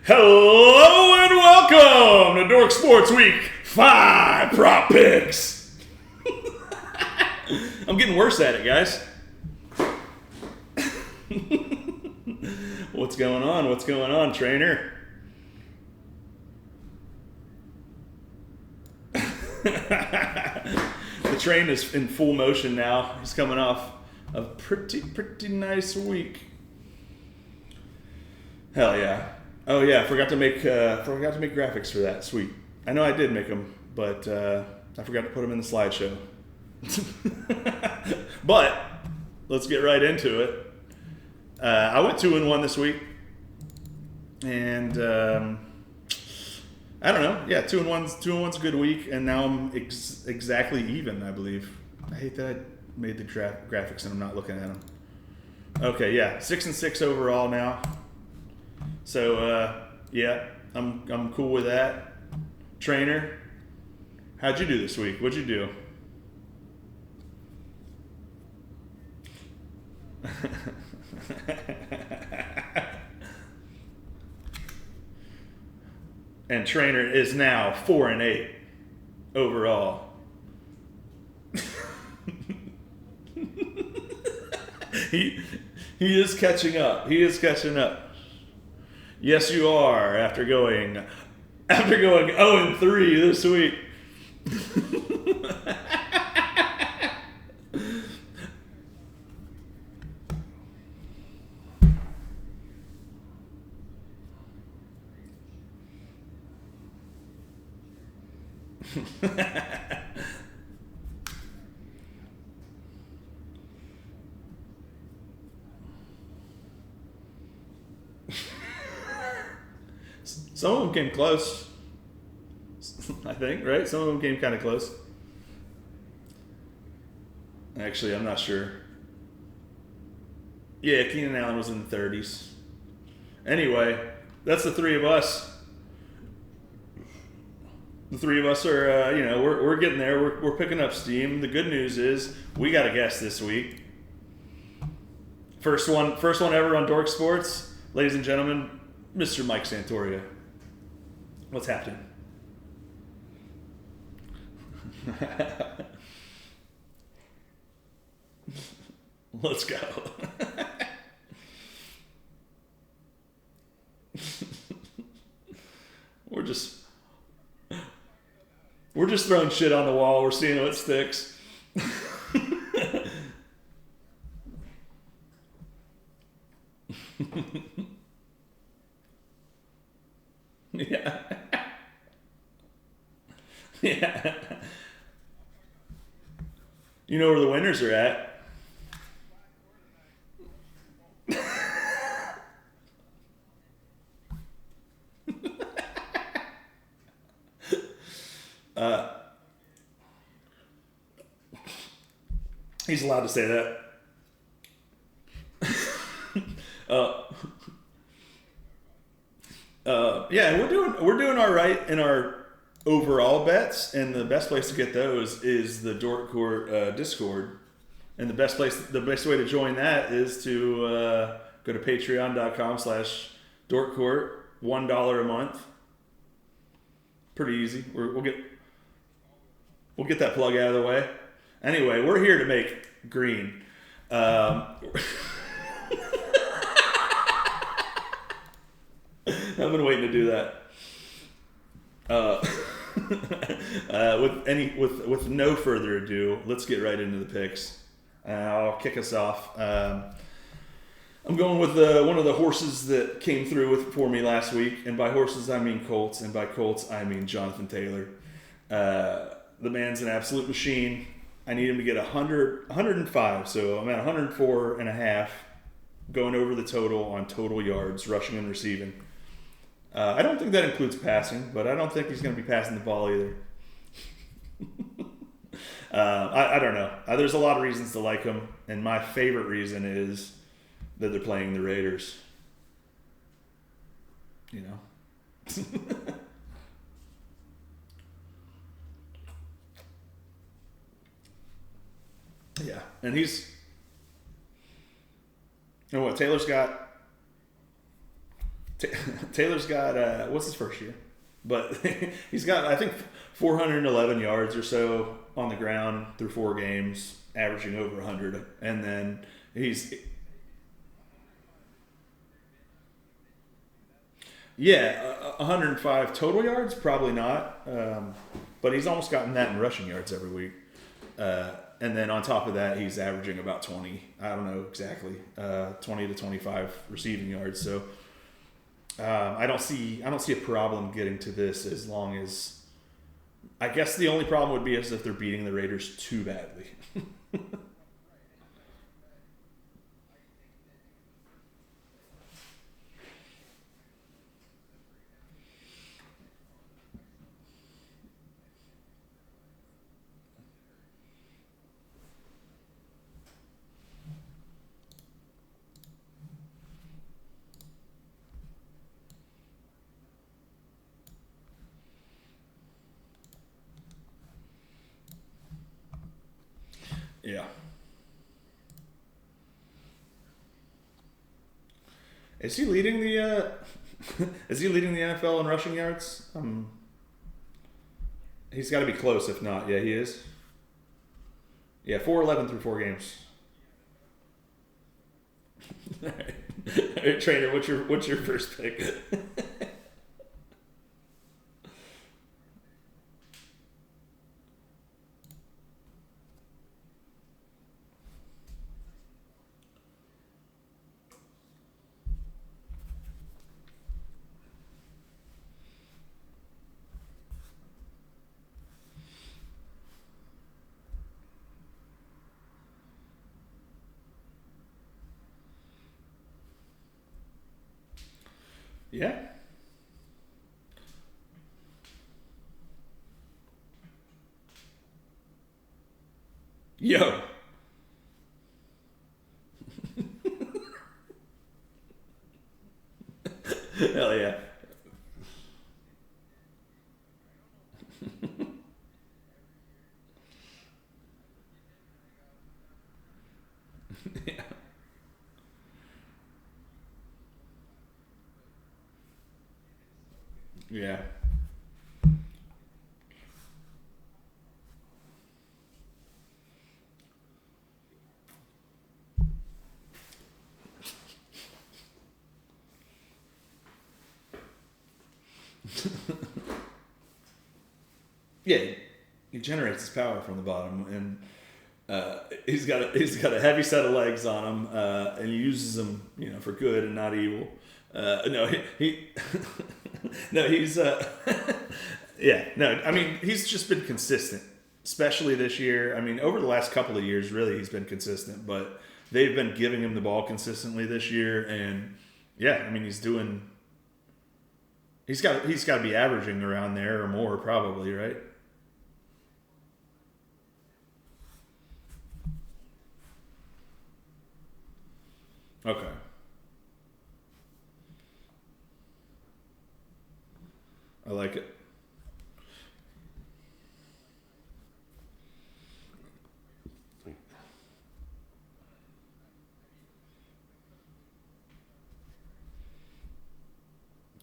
Hello and welcome to Dork Sports Week 5 Prop Picks. I'm getting worse at it, guys. What's going on? What's going on, trainer? The train is in full motion now. He's coming off a pretty nice week. Hell yeah. Oh yeah, forgot to make graphics for that. Sweet. I know I did make them, but I forgot to put them in the slideshow. But let's get right into it. I went 2-1 this week, and I don't know. Yeah, 2-1's a good week, and now I'm exactly even, I believe. I hate that I made the graphics and I'm not looking at them. Okay, yeah, 6-6 overall now. So yeah, I'm cool with that. Trainer, how'd you do this week? What'd you do? And trainer is now 4-8 overall. He is catching up. He is catching up. Yes, you are. After going 0-3 this week. Some of them came close, I think, right? Some of them came kind of close. Actually, I'm not sure. Yeah, Keenan Allen was in the 30s. Anyway, that's the three of us. The three of us are, we're getting there. We're picking up steam. The good news is we got a guest this week. First one ever on Dork Sports, ladies and gentlemen, Mr. Mike Santoria. What's happening? Let's go. We're just throwing shit on the wall. We're seeing what sticks. Yeah. Yeah. You know where the winners are at. He's allowed to say that. Yeah, we're doing all right in our overall bets, and the best place to get those is the Dork Court Discord. And the best way to join that is to go to patreon.com/dorkcourt, $1 a month. Pretty easy. We'll get that plug out of the way. Anyway, we're here to make green. I've been waiting to do that. With no further ado, let's get right into the picks. I'll kick us off. I'm going with one of the horses that came through for me last week, and by horses I mean Colts, and by Colts I mean Jonahan Taylor. The man's an absolute machine. I need him to get 105, so I'm at 104.5, going over the total on total yards, rushing and receiving. I don't think that includes passing, but I don't think he's going to be passing the ball either. I don't know. There's a lot of reasons to like him, and my favorite reason is that they're playing the Raiders. You know? Yeah, and he's... And what, Taylor's got Taylor's got what's his first year, but he's got I think 411 yards or so on the ground through 4 games, averaging over 100, and then he's yeah 105 total yards, probably not, but he's almost gotten that in rushing yards every week. And then on top of that, he's averaging about 20. I don't know exactly, 20 to 25 receiving yards. So I don't see a problem getting to this as long as. I guess the only problem would be is if they're beating the Raiders too badly. Yeah. Is he leading the is he leading the NFL in rushing yards? He's got to be close if not. Yeah, he is. Yeah, 411 through 4 games. All right. All right, trainer, what's your first pick? Yeah. Yo. Hell yeah. Yeah. Yeah. Yeah. He generates his power from the bottom, and he's got a heavy set of legs on him, and he uses them, for good and not evil. No, he no, he's yeah, no. I mean, he's just been consistent, especially this year. I mean, over the last couple of years, really, he's been consistent. But they've been giving him the ball consistently this year, and yeah, I mean, he's doing. He's got to be averaging around there or more, probably, right? Okay. I like it.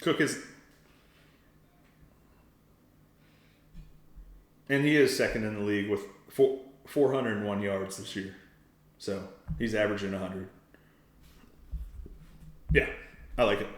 Cook is, and he is second in the league with 401 yards this year. So he's averaging 100. Yeah, I like it.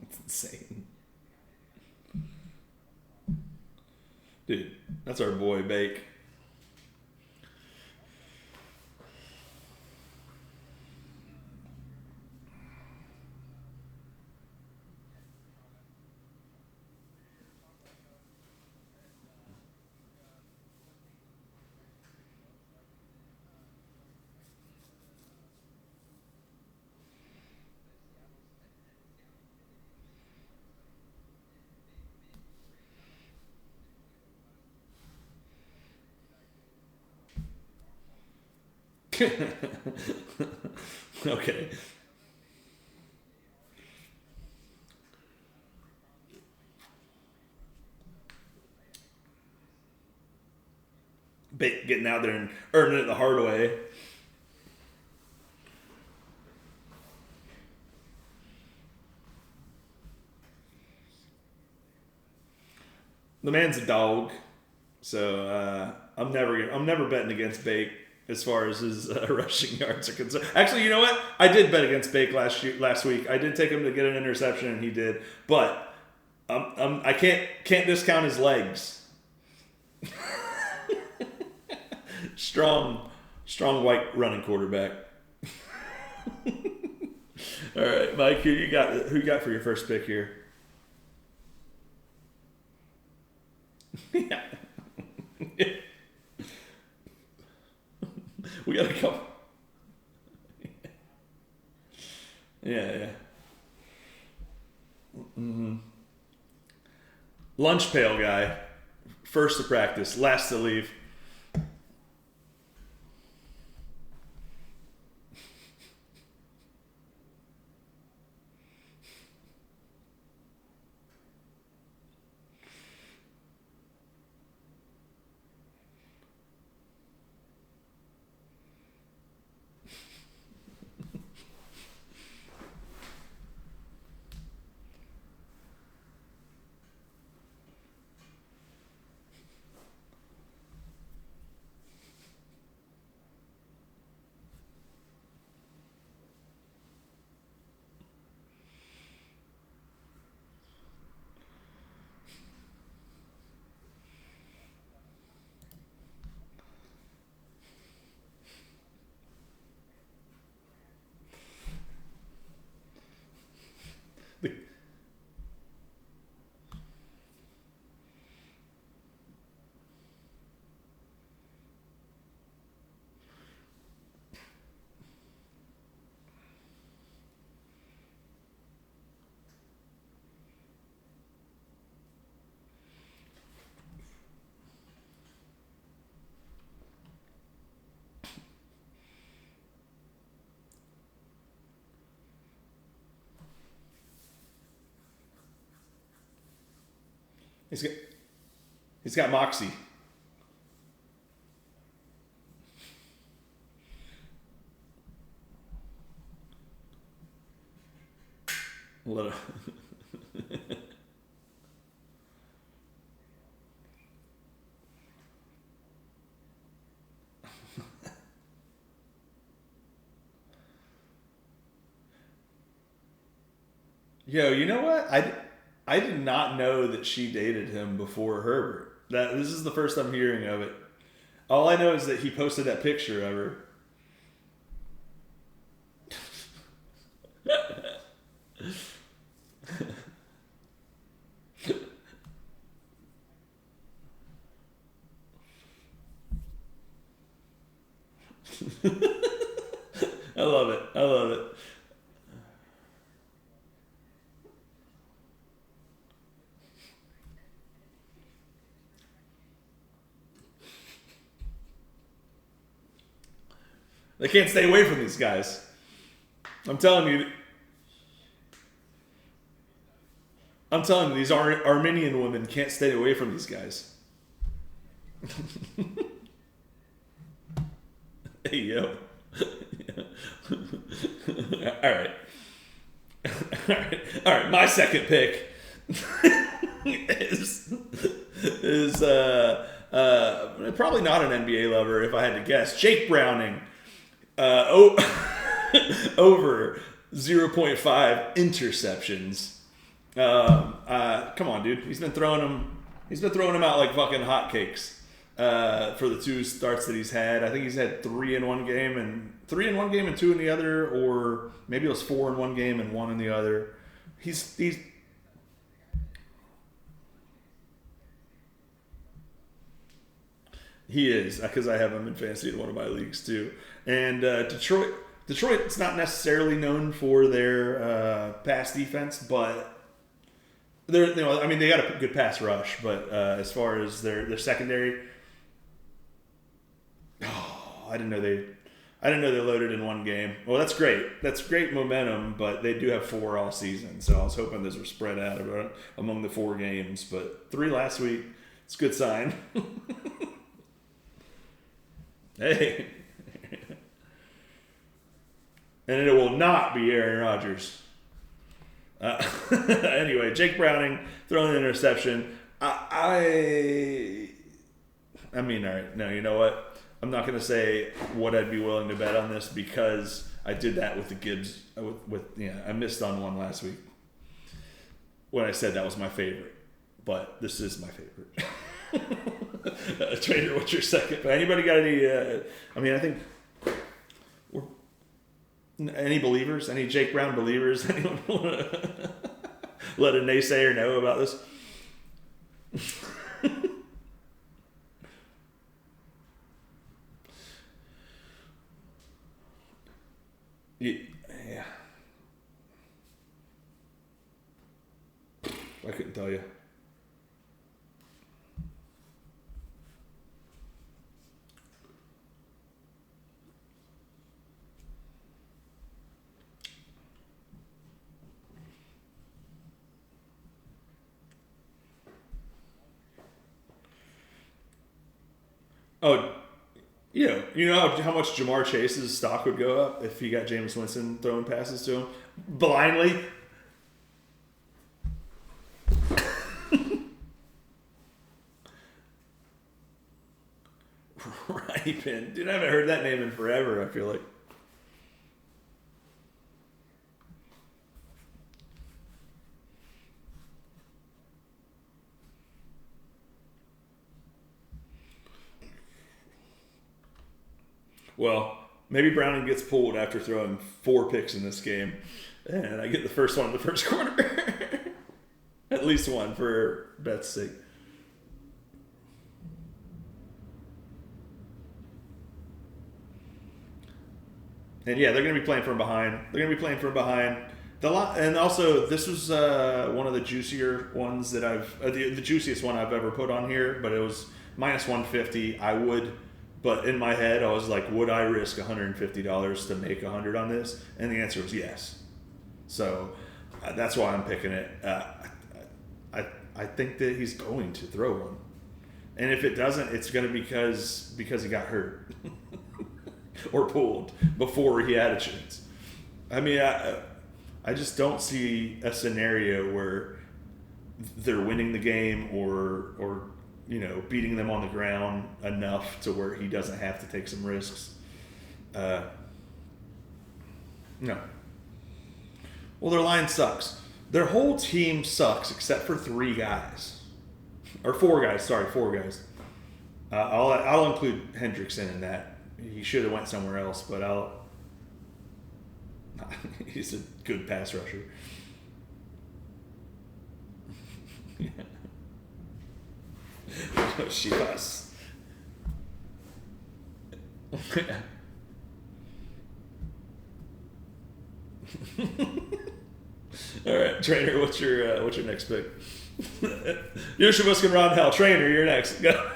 It's insane. Dude, that's our boy Bake. Okay. Getting out there and earning it the hard way. The man's a dog, so I'm never betting against Bake as far as his rushing yards are concerned. Actually, you know what? I did bet against Bake last week. I did take him to get an interception, and he did. But I can't discount his legs. strong white running quarterback. All right, Mike, who you got for your first pick here? Yeah. We got a couple. Yeah. Mm-hmm. Lunch pail guy. First to practice, last to leave. He's got moxie. Let Yo, you know what? I did not know that she dated him before Herbert. This is the first I'm hearing of it. All I know is that he posted that picture of her. I love it. I love it. They can't stay away from these guys. I'm telling you, these Armenian women can't stay away from these guys. Hey, yo. All right. All right. My second pick is probably not an NBA lover if I had to guess. Jake Browning. Over 0.5 interceptions. Come on, dude. He's been throwing them out like fucking hotcakes for the two starts that he's had. I think he's had 3 in one game and 2 in the other, or maybe it was 4 in one game and 1 in the other. He's He is, because I have him in fantasy in one of my leagues too. And Detroit's not necessarily known for their pass defense, but they got a good pass rush. But as far as their secondary, I didn't know I didn't know they loaded in one game. Well, that's great. That's great momentum, but they do have 4 all season. So I was hoping those were spread out among the 4 games. But 3 last week, it's a good sign. Hey. And it will not be Aaron Rodgers. Anyway, Jake Browning throwing an interception. I mean, all right. No, you know what? I'm not going to say what I'd be willing to bet on this because I did that with the Gibbs. I missed on one last week when I said that was my favorite. But this is my favorite. Trader, what's your second? Anybody got any? I think any believers? Any Jake Brown believers? Anyone want to let a naysayer know about this? Yeah. I couldn't tell you. Oh, yeah. You know how much Jamar Chase's stock would go up if he got Jameis Winston throwing passes to him blindly? Right, man. Dude, I haven't heard that name in forever, I feel like. Well, maybe Browning gets pulled after throwing 4 picks in this game, and I get the first one in the first quarter. At least one for Beth's sake. And yeah, they're going to be playing from behind. And also, this was one of the juicier ones that the juiciest one I've ever put on here, but it was minus 150. But in my head, I was like, would I risk $150 to make 100 on this? And the answer was yes. So that's why I'm picking it. I think that he's going to throw one. And if it doesn't, it's going to be because he got hurt or pulled before he had a chance. I mean, I just don't see a scenario where they're winning the game or beating them on the ground enough to where he doesn't have to take some risks. No. Well, their line sucks. Their whole team sucks except for 3 guys. Or 4 guys, sorry, 4 guys. I'll include Hendrickson in that. He should have went somewhere else, but he's a good pass rusher. Shivas. All right, Trainer, what's your next pick? You're Shabusk and Ron Hell. Trainer, you're next. Go.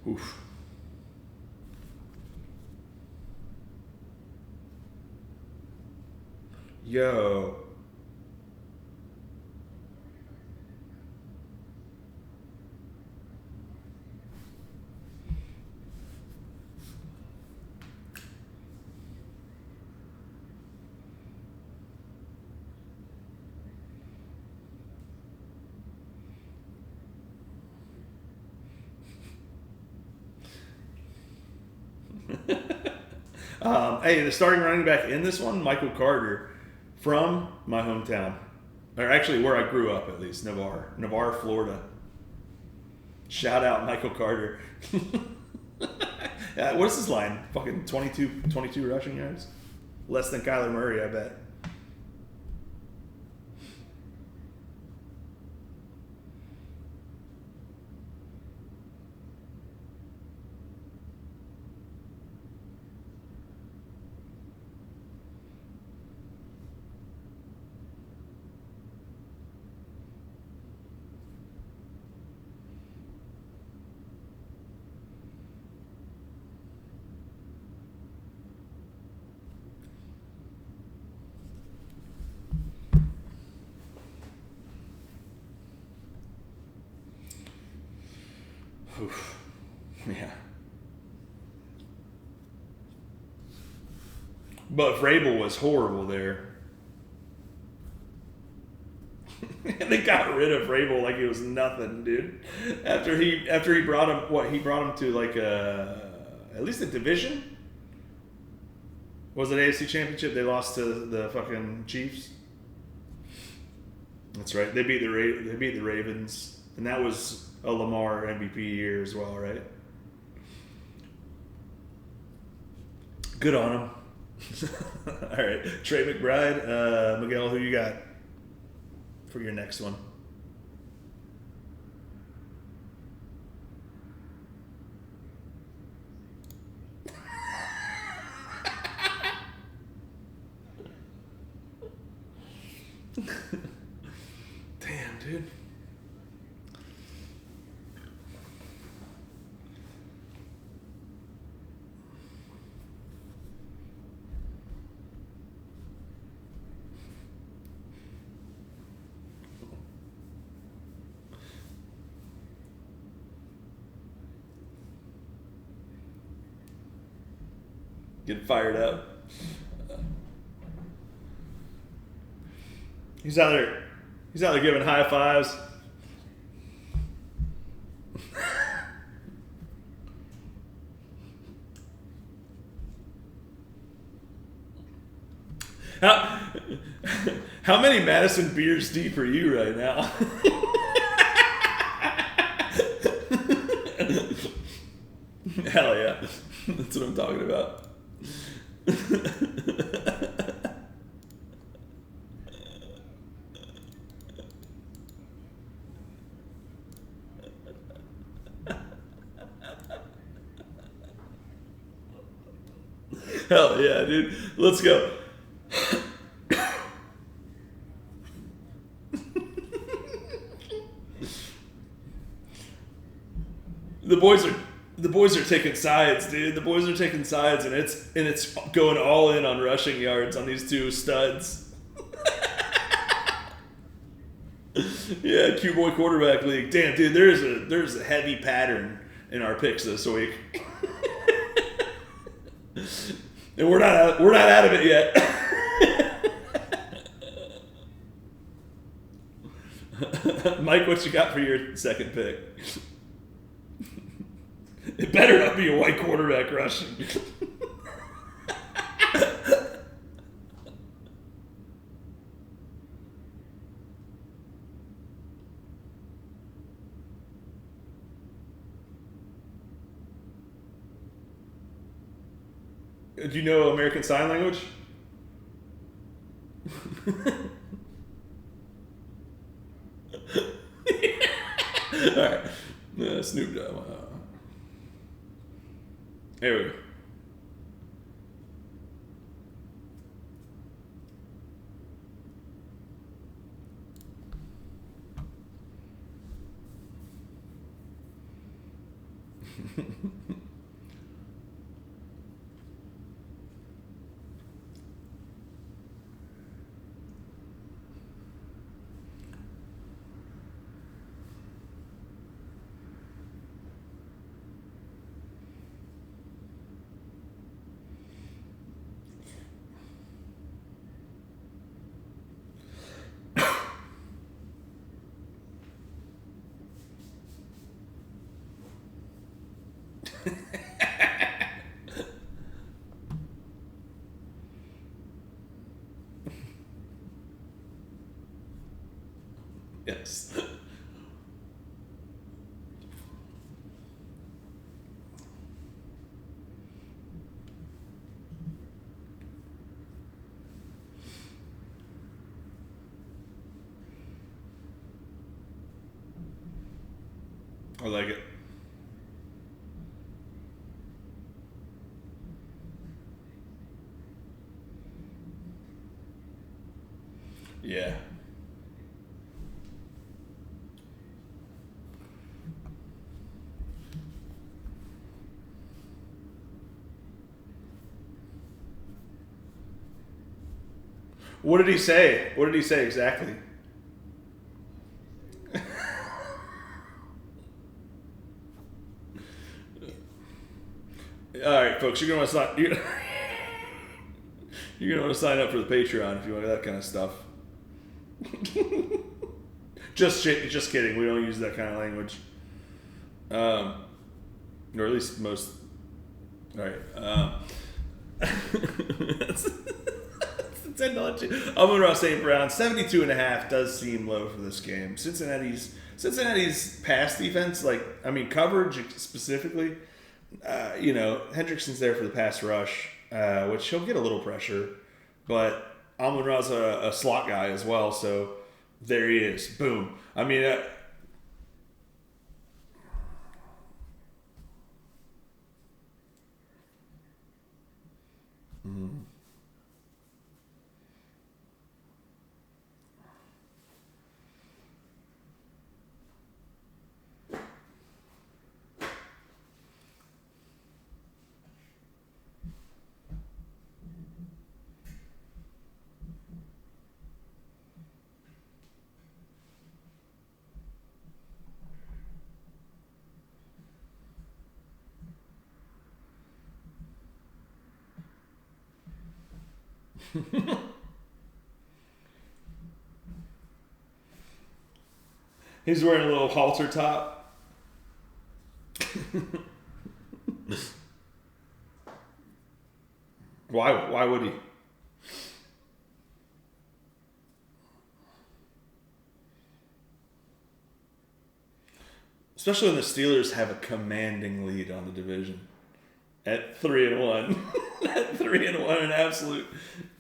Oof. Yo. Hey, the starting running back in this one, Michael Carter, from my hometown. Or actually, where I grew up, at least, Navarre, Florida. Shout out Michael Carter. What is his line? Fucking 22 rushing yards? Less than Kyler Murray, I bet. Oof. Yeah. But Vrabel was horrible there. They got rid of Vrabel like it was nothing, dude. After he brought him, he brought him to like at least a division. Was it AFC Championship? They lost to the fucking Chiefs. That's right. They beat the Ravens, and that was a Lamar MVP year as well, right? Good on him. All right, Trey McBride, Miguel, who you got for your next one? Damn, dude. Get fired up. He's out there giving high fives. How many Madison beers deep are you right now? Hell yeah. That's what I'm talking about. Hell yeah, dude. Let's go. The boys are taking sides, dude. The boys are taking sides, and it's going all in on rushing yards on these two studs. Yeah, Q-Boy quarterback league. Damn, dude, there's a heavy pattern in our picks this week. And we're not out of it yet. Mike, what you got for your second pick? It better not be a white quarterback rushing. Do you know American Sign Language? All right. Snoop Dogg. There we go. Yes. I like it. Yeah. What did he say? What did he say exactly? All right, folks, you're gonna want to sign. You're gonna want to sign up for the Patreon if you want that kind of stuff. Just kidding. We don't use that kind of language. Or at least most. All right. That's $10. Amon-Ra St. Brown, 72.5 does seem low for this game. Cincinnati's pass defense, coverage specifically. Hendrickson's there for the pass rush, which he'll get a little pressure, but Amon-Ra's a slot guy as well, so there he is. Boom. He's wearing a little halter top. Why would he? Especially when the Steelers have a commanding lead on the division at 3-1. At 3-1,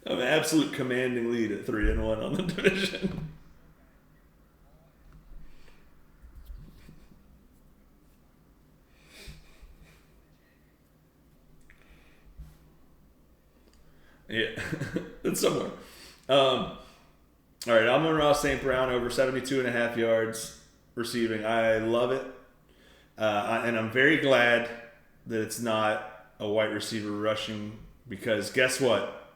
an absolute commanding lead at 3-1 on the division. Yeah, it's somewhere. All right, Amon-Ra St. Brown over 72.5 yards receiving. I love it. And I'm very glad that it's not a white receiver rushing, because guess what?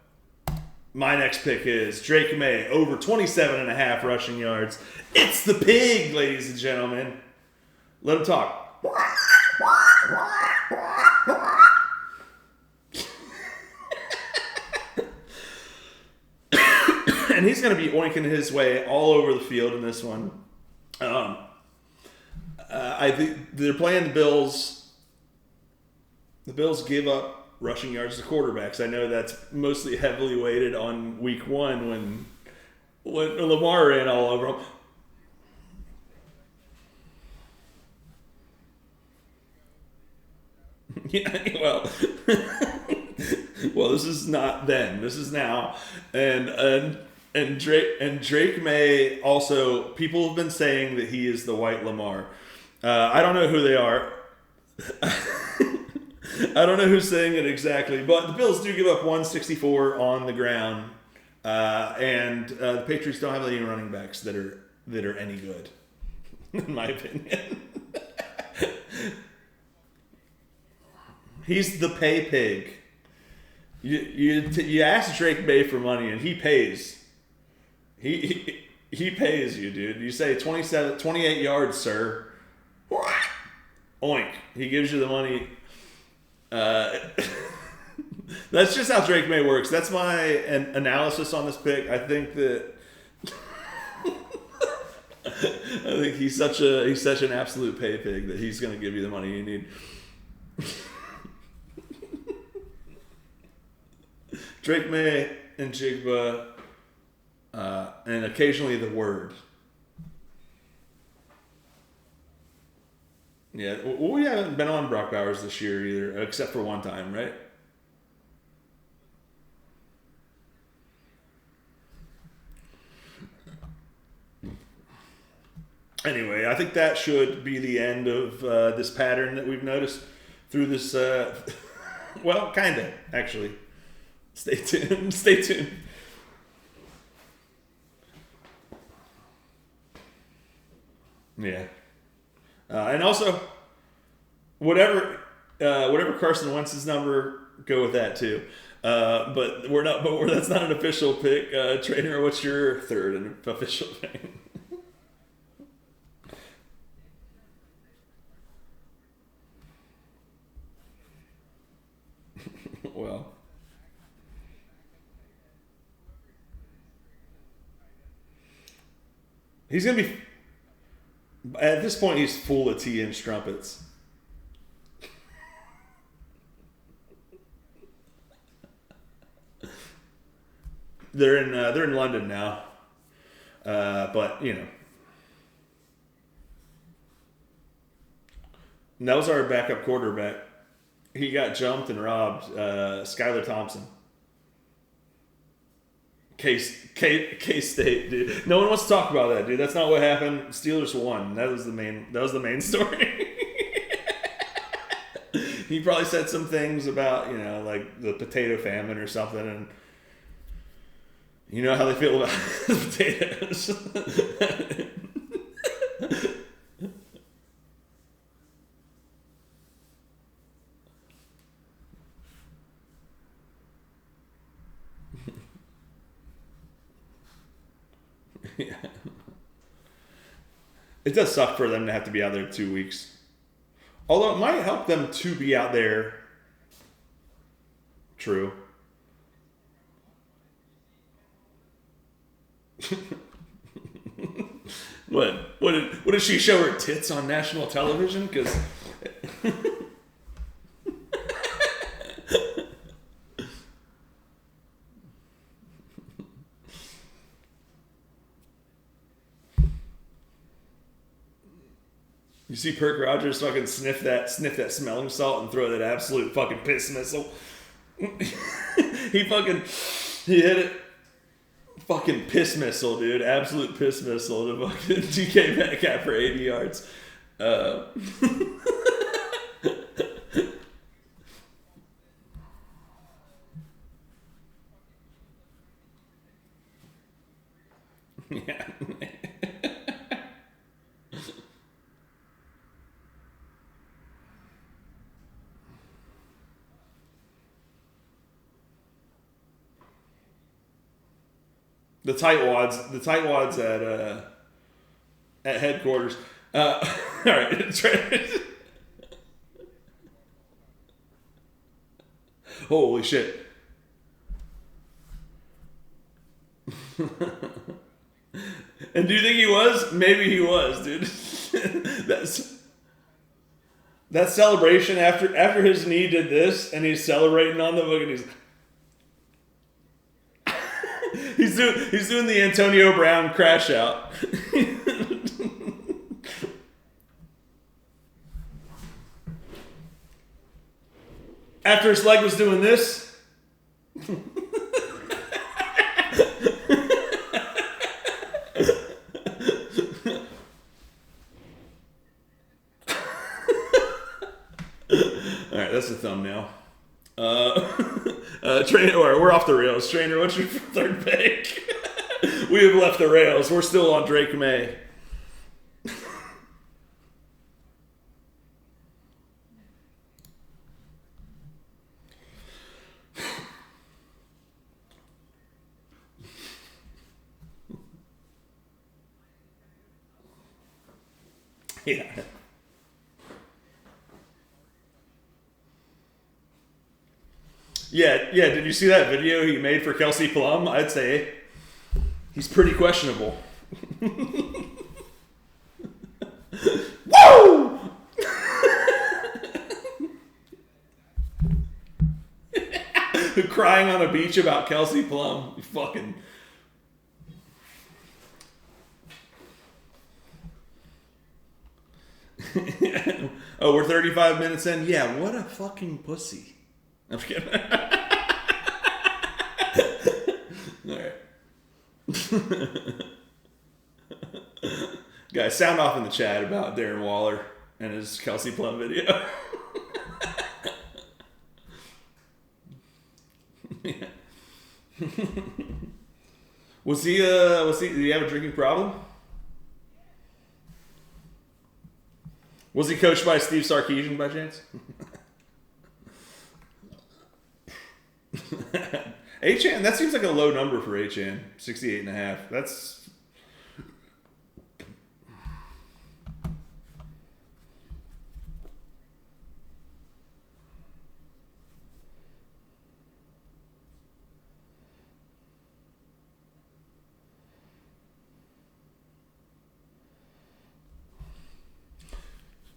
My next pick is Drake May over 27.5 rushing yards. It's the pig, ladies and gentlemen. Let him talk. And he's going to be oinking his way all over the field in this one. I think they're playing the Bills. The Bills give up rushing yards to quarterbacks. I know that's mostly heavily weighted on week 1 when Lamar ran all over them. Yeah, well, this is not then. This is now, and Drake May also. People have been saying that he is the white Lamar. I don't know who they are. I don't know who's saying it exactly, but the Bills do give up 164 on the ground, and the Patriots don't have any running backs that are any good, in my opinion. He's the pay pig. You ask Drake May for money and he pays. He pays you, dude. You say 28 yards, sir. Oink. He gives you the money. That's just how Drake May works. That's my analysis on this pick. I think that he's such an absolute pay pig that he's going to give you the money you need. Drake May and Jigba, and occasionally the word. Yeah, well, we haven't been on Brock Bowers this year either, except for one time, right? Anyway, I think that should be the end of this pattern that we've noticed through this. Well, kind of, actually. Stay tuned. Stay tuned. Yeah. And also, whatever Carson Wentz's number, go with that too. But that's not an official pick. Trainer, what's your third official pick? Well, he's going to be, at this point, he's full of T-inch trumpets. They're in London now, but you know, and that was our backup quarterback. He got jumped and robbed. Skylar Thompson, K-State, dude. No one wants to talk about that, dude. That's not what happened. Steelers won. That was the main story. He probably said some things about, you know, like the potato famine or something, and you know how they feel about potatoes. Yeah. It does suck for them to have to be out there 2 weeks. Although it might help them to be out there. True. What did she show her tits on national television? Because you see Perk Rogers fucking sniff that smelling salt and throw that absolute fucking piss missile. He hit it. Fucking piss missile, dude. Absolute piss missile to fucking DK Metcalf for 80 yards. Yeah. The tightwads at headquarters. All right. Holy shit. And do you think he was? Maybe he was, dude. That celebration after his knee did this, and he's celebrating on the fucking. He's doing the Antonio Brown crash out. After his leg was doing this. Alright, that's the thumbnail. Trainer, we're off the rails. Trainer, what's your third pick? We have left the rails. We're still on Drake May. Yeah. Yeah. Did you see that video he made for Kelsey Plum? I'd say he's pretty questionable. Woo! Crying on a beach about Kelsey Plum. You fucking. Oh, we're 35 minutes in? Yeah, what a fucking pussy. I'm just kidding. Alright. Guys, sound off in the chat about Darren Waller and his Kelsey Plum video. Yeah. Did he have a drinking problem? Was he coached by Steve Sarkisian by chance? Achane, that seems like a low number for Achane. 68.5. That's...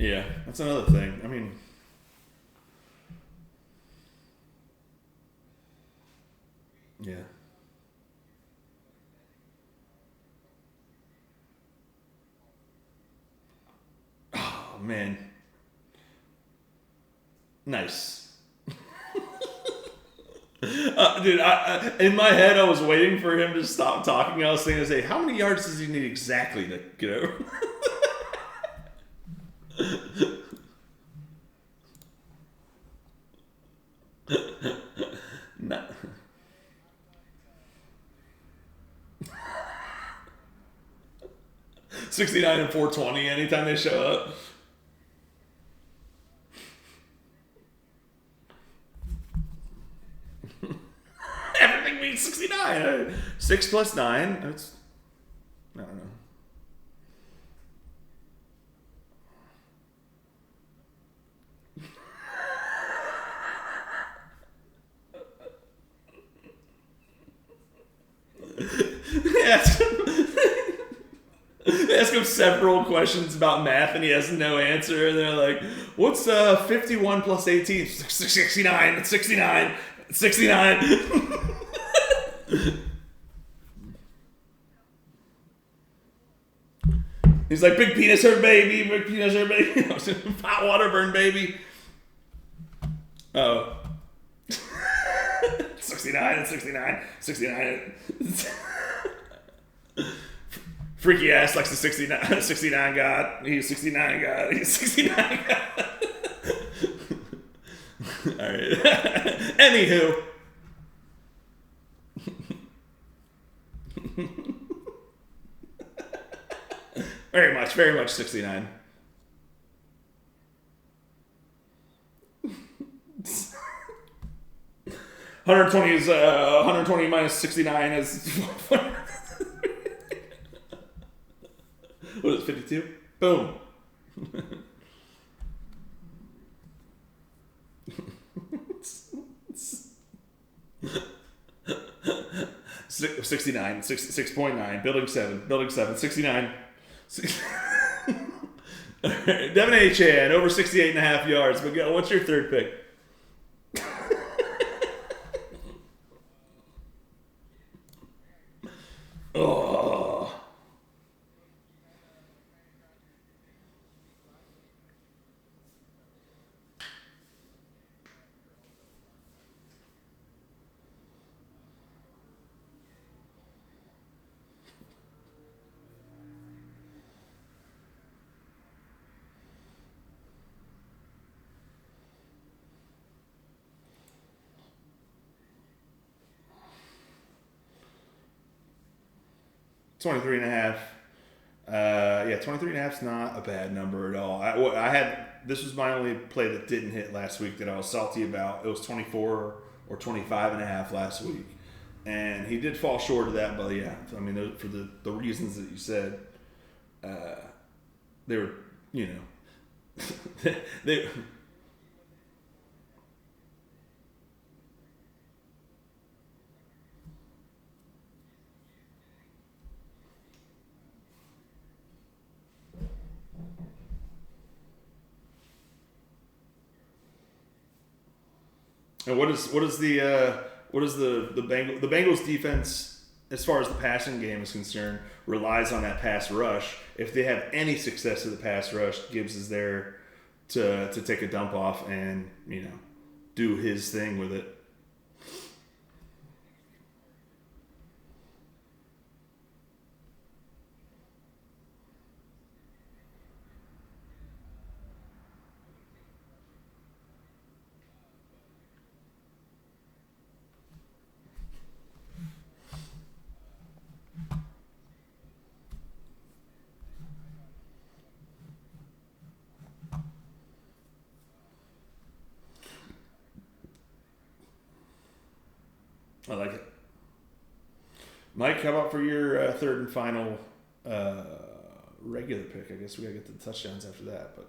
Yeah, that's another thing. I mean, yeah. Oh man, nice. Dude, in my head, I was waiting for him to stop talking. I was thinking, say, how many yards does he need exactly to get over? No. 69 and 420 anytime they show up. Everything means 69. 6 plus 9. That's, I don't know. They ask him several questions about math and he has no answer. And they're like, what's 51 plus 18? 69. It's 69. It's 69. He's like, big penis hurt baby. Big penis hurt baby. Hot water burn baby. Oh. 69 and 69. 69. Freaky ass likes the 69 God. He's 69 God. He's 69 God. Alright. Anywho. Very much 69. $120 is 120 minus 69 is what is it, 52? Boom. 69, 6.9, building 7, 69. Devin Achane, over 68.5 yards. But what's your third pick? Oh. $23.5. Yeah, 23.5 is not a bad number at all. I had this was my only play that didn't hit last week that I was salty about. It was 24 or 25.5 last week, and he did fall short of that. But yeah, I mean, for the reasons that you said, they were, you know, they. And what is the Bengals defense, as far as the passing game is concerned, relies on that pass rush. If they have any success with the pass rush, Gibbs is there to take a dump off and, you know, do his thing with it. I like it. Mike, how about for your third and final regular pick? I guess we got to get to the touchdowns after that. But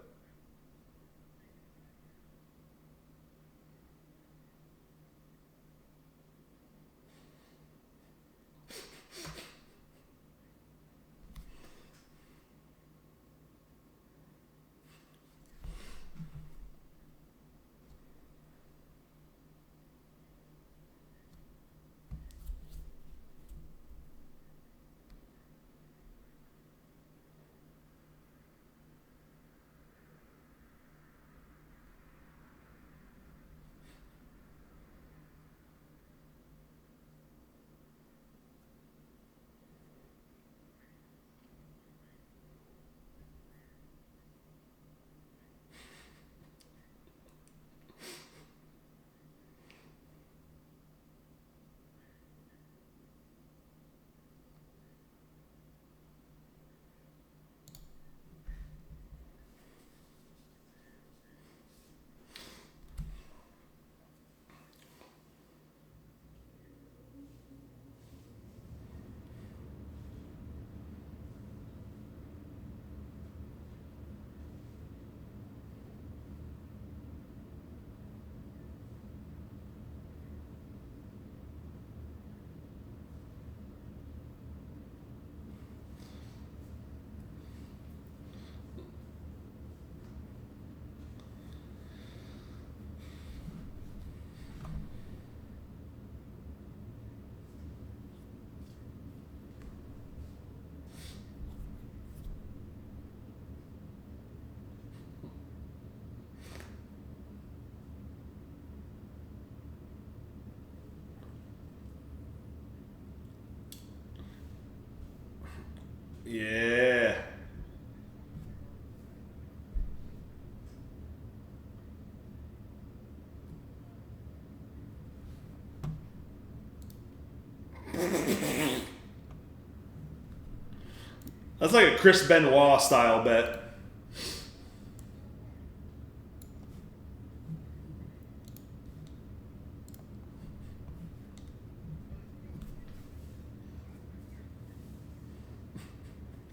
That's like a Chris Benoit style bet.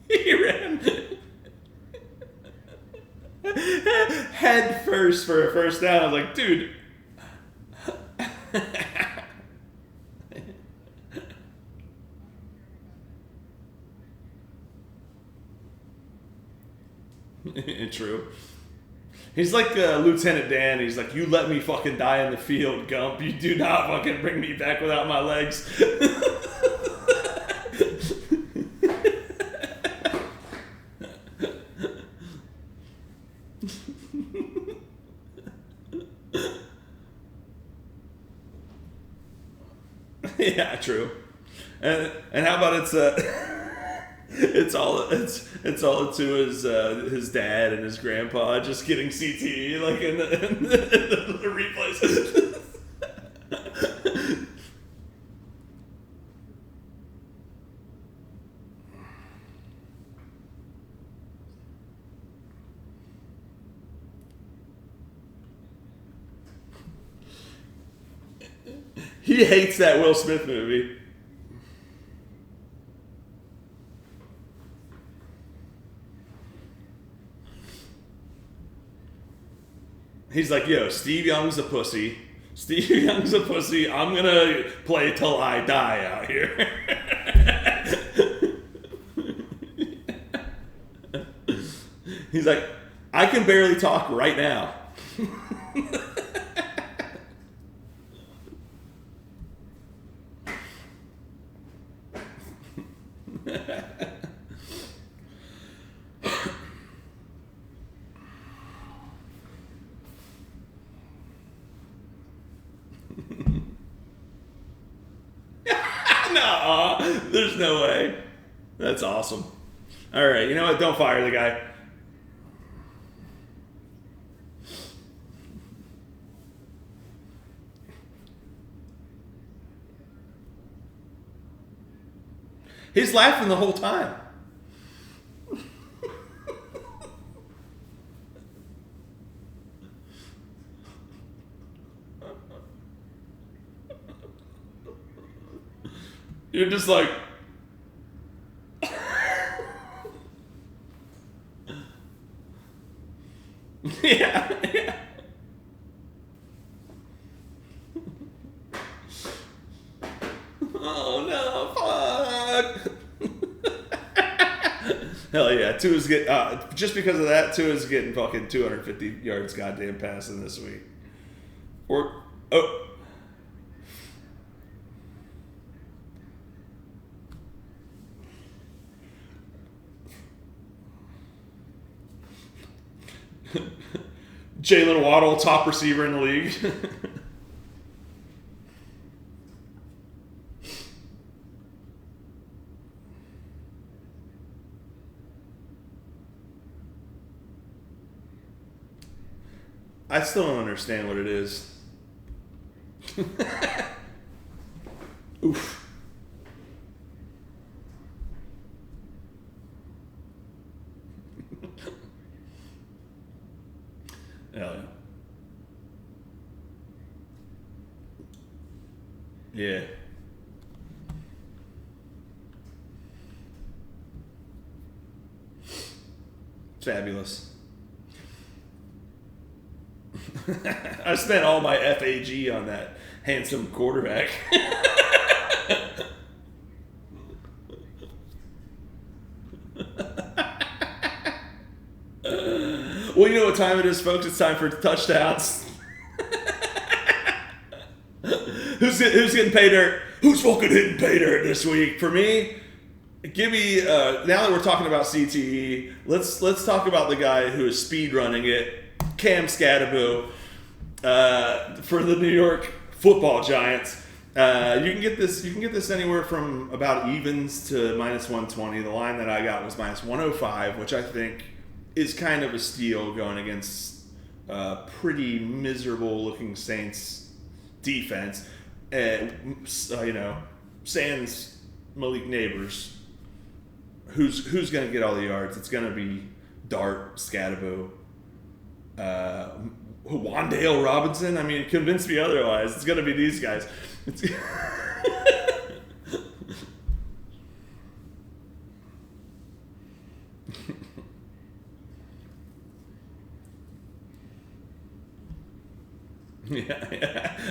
He ran head first for a first down. I was like, dude. True. He's like Lieutenant Dan. He's like, you let me fucking die in the field, Gump. You do not fucking bring me back without my legs. Yeah, true. And how about it's all to his dad and his grandpa just getting CTE like in the replays. He hates that Will Smith movie. He's like, yo, Steve Young's a pussy. Steve Young's a pussy. I'm going to play till I die out here. He's like, I can barely talk right now. No, there's no way. That's awesome. All right, you know what? Don't fire the guy. He's laughing the whole time. You're just like... yeah. Oh no, fuck. Hell yeah, Tua's just because of that, Tua's getting fucking 250 yards goddamn passing this week. Jalen Waddle, top receiver in the league. I still don't understand what it is. Oof. Hell yeah. Yeah. Fabulous. I spent all my FAG on that handsome quarterback. Well, you know what time it is, folks? It's time for touchdowns. Who's getting pay dirt? Who's fucking hitting pay dirt this week? For me, give me, now that we're talking about CTE, let's talk about the guy who is speed running it, Cam Skattebo, for the New York Football Giants. You can get this anywhere from about evens to minus 120. The line that I got was minus 105, which I think is kind of a steal going against pretty miserable looking Saints defense. Sans Malik Neighbors. who's going to get all the yards? It's going to be Dart, Skattebo, Wandale Robinson. I mean, convince me otherwise. It's going to be these guys. It's yeah.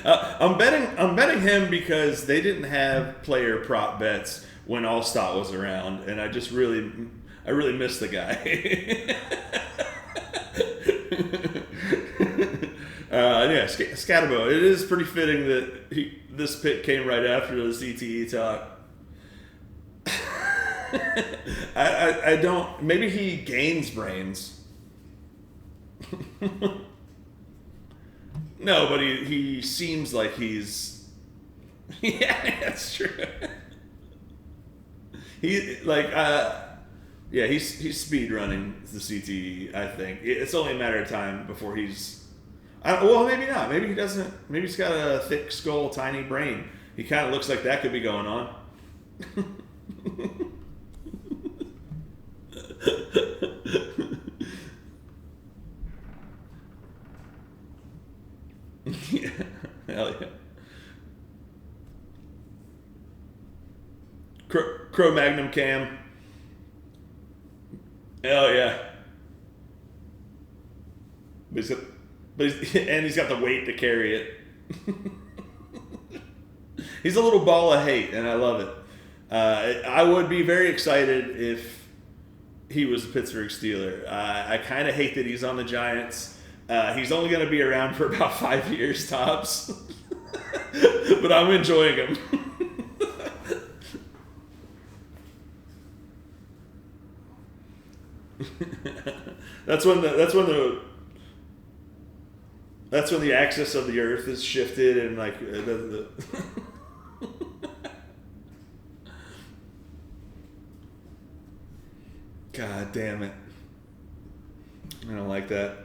I'm betting him because they didn't have player prop bets when Allstott was around, and I really miss the guy. Yeah, Skattebo. It is pretty fitting that this pick came right after the CTE talk. I don't. Maybe he gains brains. No, but he seems like he's. Yeah, that's true. He's speed running the CTE. I think it's only a matter of time before he's. Well, maybe not. Maybe he doesn't. Maybe he's got a thick skull, tiny brain. He kind of looks like that could be going on. Yeah, hell yeah. Crow Magnum Cam. Hell yeah. He's got the weight to carry it. He's a little ball of hate, and I love it. I would be very excited if he was a Pittsburgh Steeler. I kind of hate that he's on the Giants. He's only going to be around for about 5 years tops. But I'm enjoying him. That's when the axis of the earth is shifted and like the God damn it. I don't like that.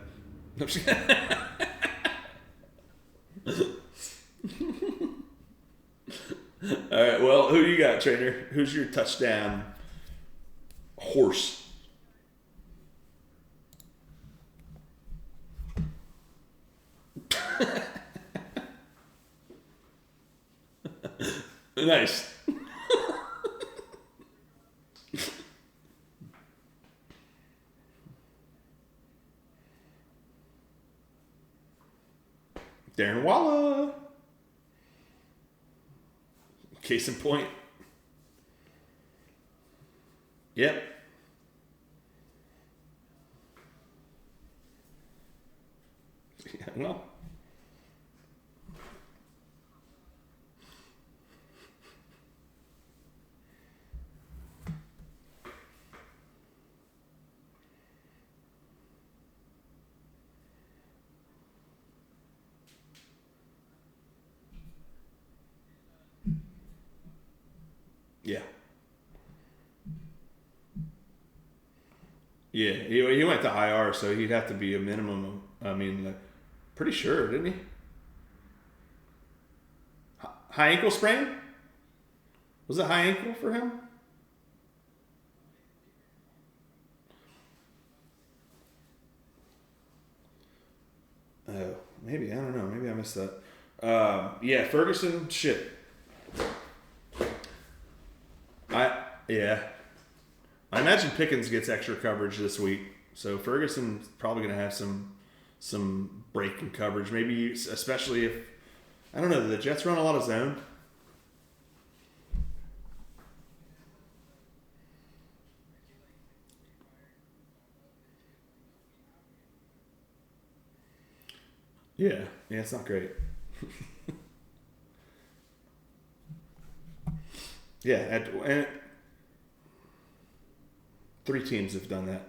All right, well, who do you got, trainer? Who's your touchdown horse? Nice. Darren Waller. Case in point. Yep. Yeah, no. Yeah. Yeah, he went to IR, so he'd have to be a minimum. I mean, like, pretty sure, didn't he? High ankle sprain? Was it high ankle for him? Oh, maybe. I don't know. Maybe I missed that. Yeah, Ferguson, shit. I imagine Pickens gets extra coverage this week, so Ferguson's probably going to have some breaking coverage. Maybe especially if I don't know. The Jets run a lot of zone. Yeah, it's not great. Yeah, and 3 teams have done that.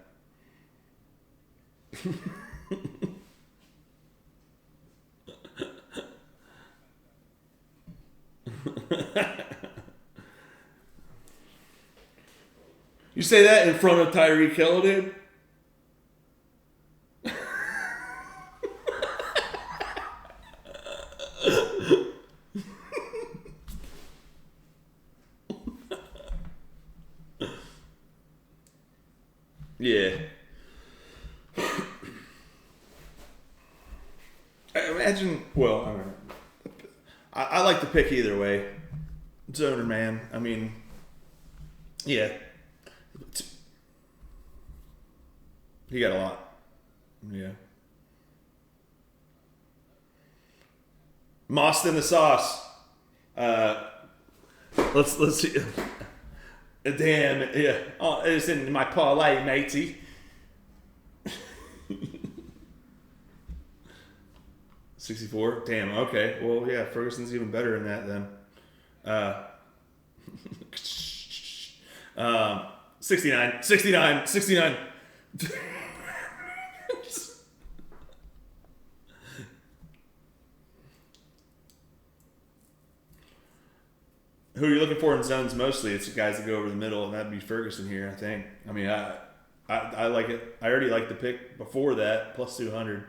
You say that in front of Tyreek Hill, dude? imagine. Well, I don't know. I like the pick either way. Zoner, man. I mean, yeah. He got a lot. Yeah. Mossed in the sauce. Let's see. Damn, yeah. Oh, it's in my parlay, matey. 64? Damn, okay. Well, yeah, Ferguson's even better than that then. 69. Who are you looking for in zones mostly? It's the guys that go over the middle, and that'd be Ferguson here, I think. I mean, I like it. I already liked the pick before that, plus 200.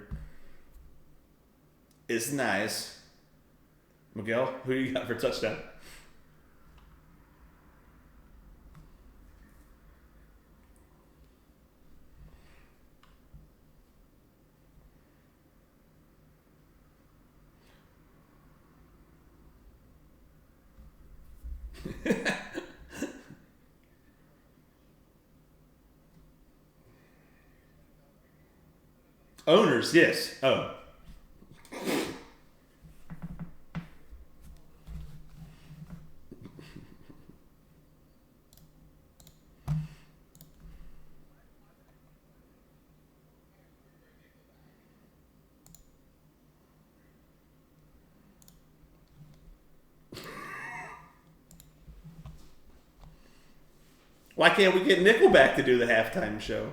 It's nice. Miguel, who do you got for touchdown? Owners, yes. Oh. Why can't we get Nickelback to do the halftime show?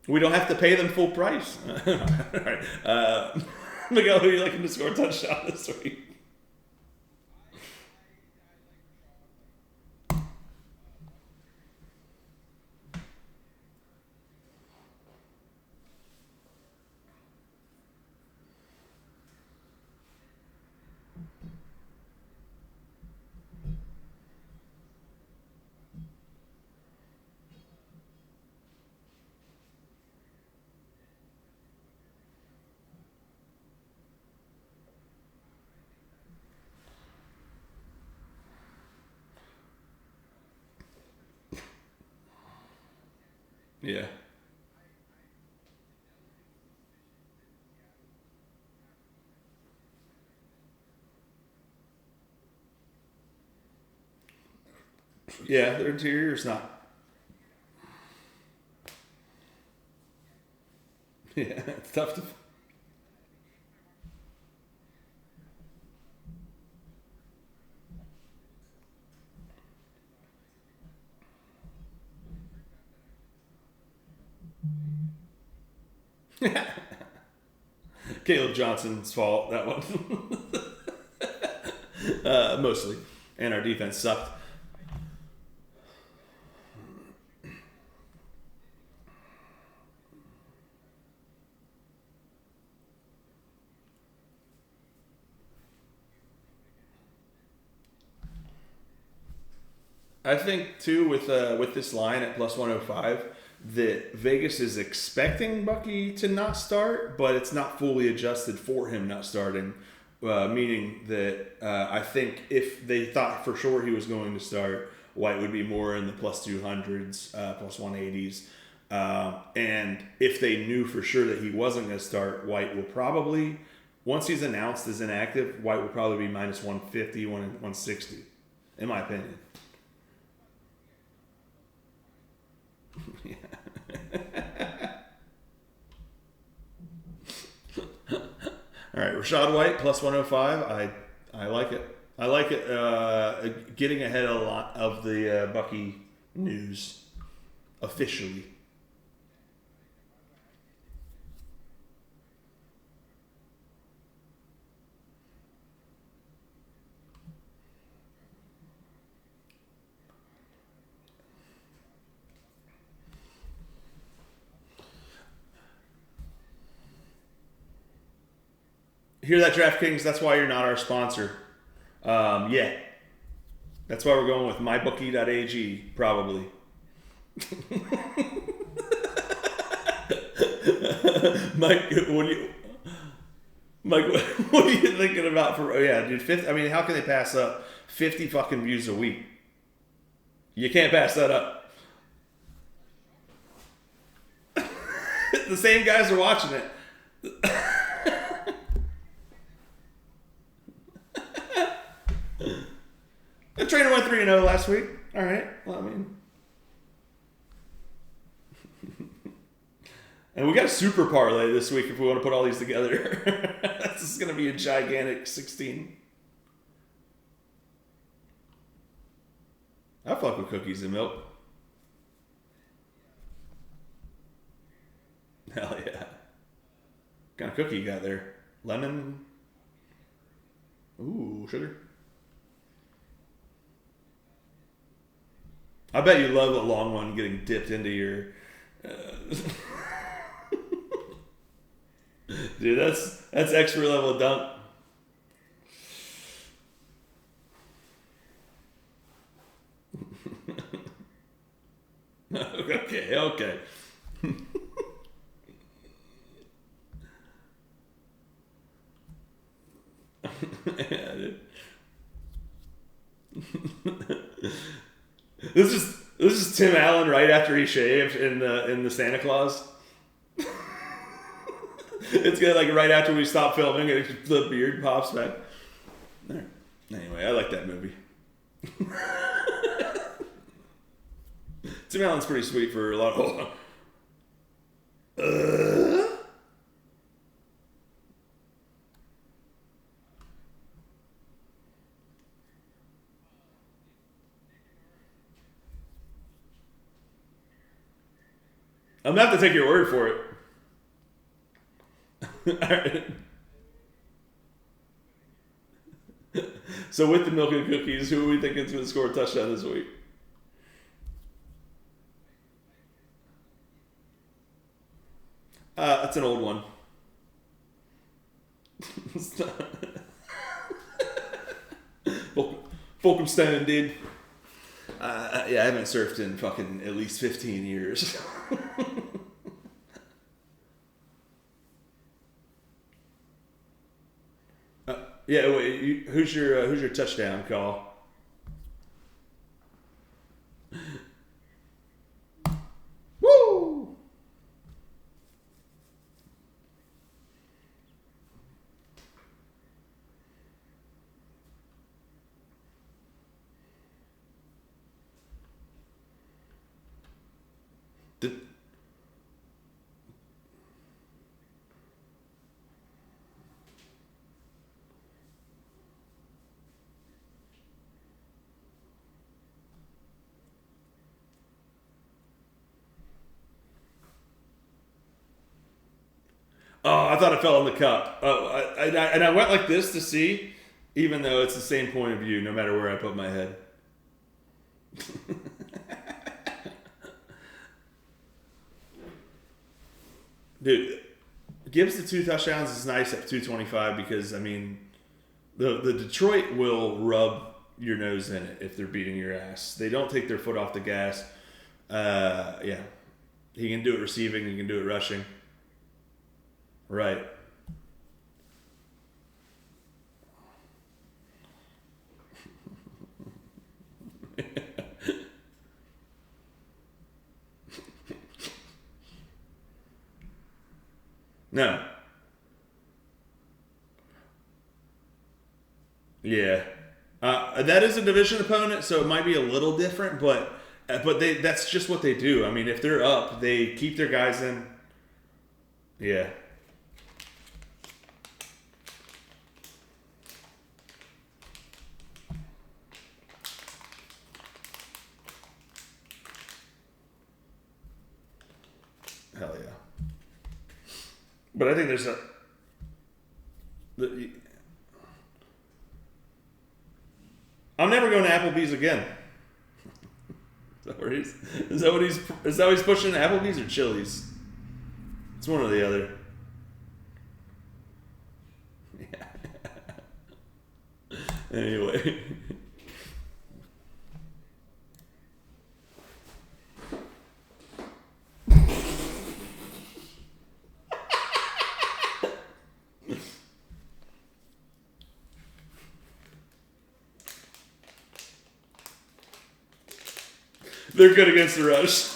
We don't have to pay them full price. All right. Miguel, who are you looking to score a touchdown this week? Yeah. Yeah, their interior is not. Yeah, it's tough to. Caleb Johnson's fault, that one. Mostly. And our defense sucked. I think, too, with this line at plus 105, that Vegas is expecting Bucky to not start, but it's not fully adjusted for him not starting, meaning that I think if they thought for sure he was going to start, White would be more in the plus 200s, plus 180s. And if they knew for sure that he wasn't going to start, White will probably, once he's announced as inactive, White will probably be minus 150, 160, in my opinion. All right, Rachaad White plus 105. I like it. I like it. Getting ahead of a lot of the Bucky news officially. Hear that, DraftKings? That's why you're not our sponsor. Yeah. That's why we're going with mybookie.ag, probably. Mike, Mike, what are you thinking about for? Oh yeah, dude. I mean, how can they pass up 50 fucking views a week? You can't pass that up. The same guys are watching it. The trainer went 3-0 last week. All right. Well, I mean, and we got a super parlay this week if we want to put all these together. This is going to be a gigantic 16. I fuck with cookies and milk. Hell yeah. What kind of cookie you got there? Lemon? Ooh, sugar. I bet you love a long one getting dipped into your... Dude, that's expert level dunk. Okay. Yeah, dude. This is Tim Allen right after he shaved in the Santa Claus. It's good, like right after we stop filming, the beard pops back. There. Anyway, I like that movie. Tim Allen's pretty sweet for a lot of. I'm gonna have to take your word for it. All right. So with the milk and cookies, who are we thinking is going to score a touchdown this week? That's an old one. Folkestone, dude. Yeah, I haven't surfed in fucking at least 15 years. Yeah, wait, who's your touchdown call? Woo! Oh, I thought it fell in the cup. Oh, I went like this to see, even though it's the same point of view, no matter where I put my head. Dude, Gibbs to 2 touchdowns is nice at 225 because, I mean, the Detroit will rub your nose in it if they're beating your ass. They don't take their foot off the gas. Yeah. He can do it receiving. He can do it rushing. Right. No. Yeah. That is a division opponent, so it might be a little different, but that's just what they do. I mean, if they're up, they keep their guys in. Yeah. Hell yeah. But I think there's I'm never going to Applebee's again. Is that what he's pushing? Applebee's or Chili's? It's one or the other. Yeah. Anyway. They're good against the rush.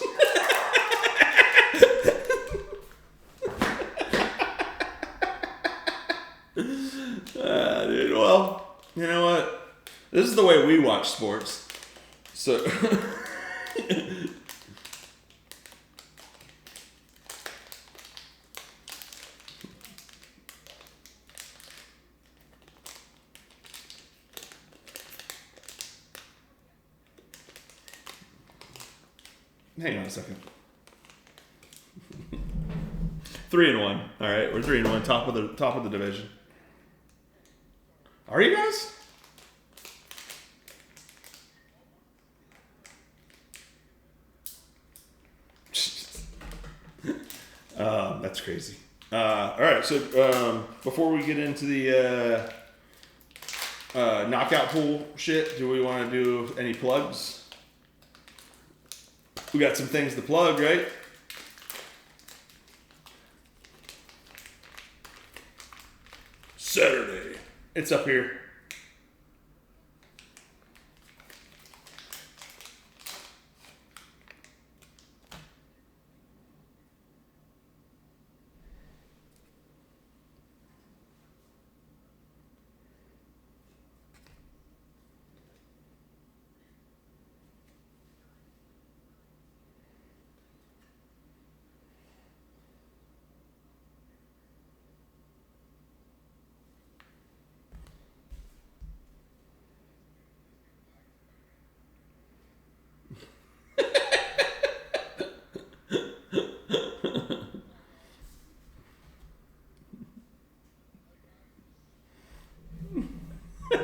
Dude, well, you know what? This is the way we watch sports. So, hang on a second. 3-1. All right, we're 3-1, top of the division. Are you guys? That's crazy. All right, so before we get into the knockout pool shit, do we want to do any plugs? We got some things to plug, right? Saturday. It's up here.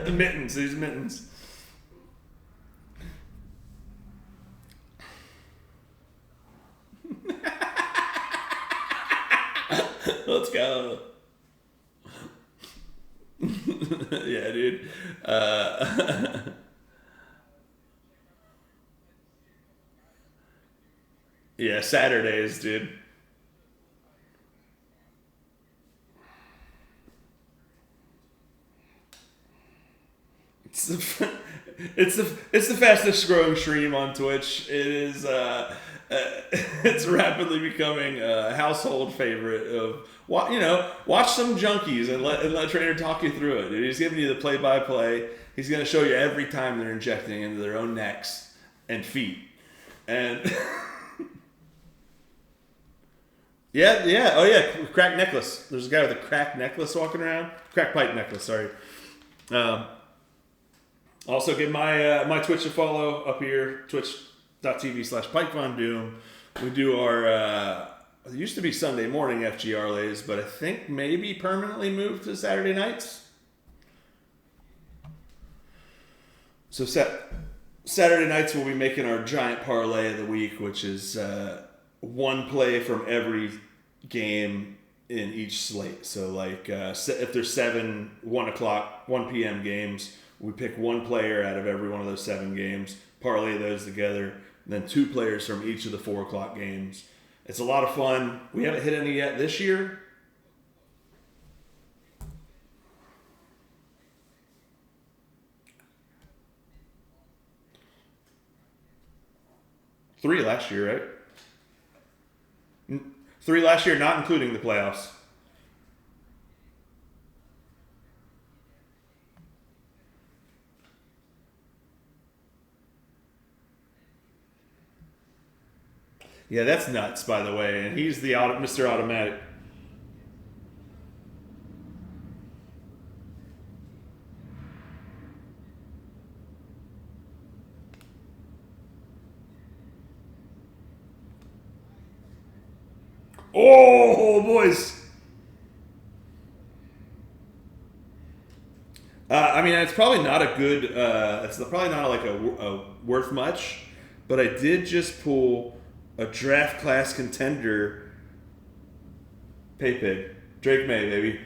The mittens, these mittens. Let's go. Yeah, dude. Yeah, Saturdays, dude. It's the fastest growing stream on Twitch. It is it's rapidly becoming a household favorite of watch some junkies and let Trainer talk you through it. Dude. He's giving you the play by play. He's gonna show you every time they're injecting into their own necks and feet. And cracked necklace. There's a guy with a cracked necklace walking around. Cracked pipe necklace, sorry. Also, give my Twitch a follow up here, twitch.tv/PikeVonDoom. We do our, it used to be Sunday morning FGR lays, but I think maybe permanently moved to Saturday nights. So Saturday nights we'll be making our giant parlay of the week, which is one play from every game in each slate. So like if there's 7 1 p.m. games, we pick one player out of every one of those 7 games, parlay those together, and then 2 players from each of the 4 o'clock games. It's a lot of fun. We haven't hit any yet this year. Three last year, right? 3 last year, not including the playoffs. Yeah, that's nuts, by the way. And he's the Mr. Automatic. Oh, boys. I mean, it's probably not a good, it's probably not like a worth much, but I did just pull a draft class contender pay pig. Drake May, baby.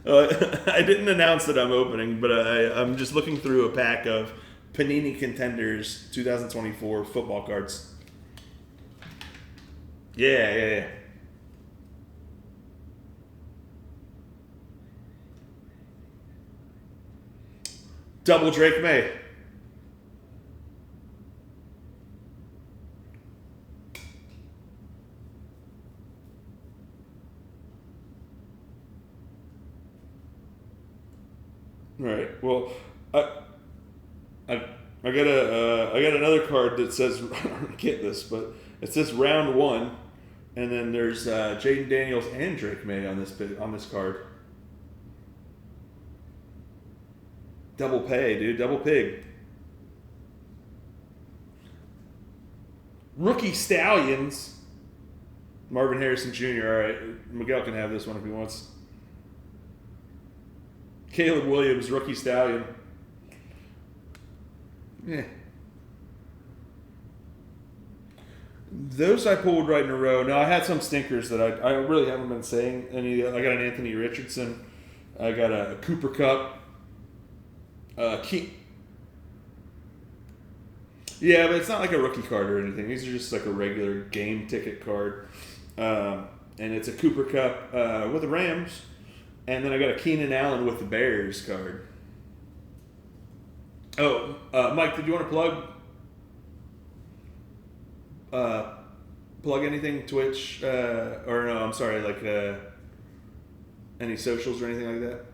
I didn't announce that I'm opening, but I'm just looking through a pack of Panini Contenders 2024 football cards. Yeah. Double Drake May. All right. Well, I got another card that says I don't get this, but it says round 1, and then there's Jaden Daniels and Drake May on this card. Double pay, dude. Double pig. Rookie Stallions. Marvin Harrison Jr. All right, Miguel can have this one if he wants. Caleb Williams, Rookie Stallion. Yeah. Those I pulled right in a row. Now, I had some stinkers that I really haven't been saying any. I got an Anthony Richardson. I got a Cooper Kupp. Yeah, but it's not like a rookie card or anything. These are just like a regular game ticket card. And it's a Cooper Kupp with the Rams. And then I got a Keenan Allen with the Bears card. Oh, Mike, did you want to plug anything? Twitch? Or no, I'm sorry, like any socials or anything like that?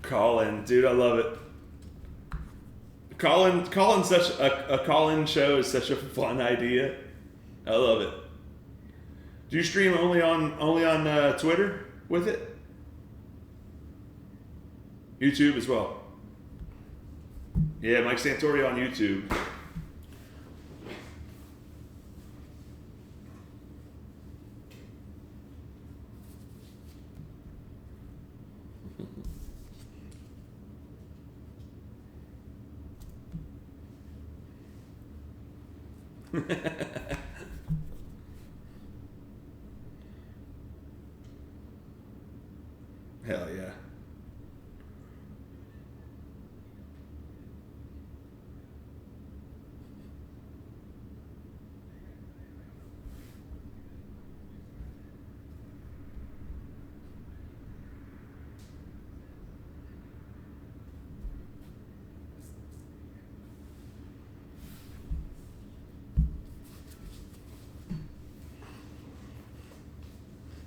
Call-in, dude, I love it. Call-in such a call-in show is such a fun idea. I love it. Do you stream only on Twitter with it? YouTube as well. Yeah, Mike Santoria on YouTube. Hell yeah.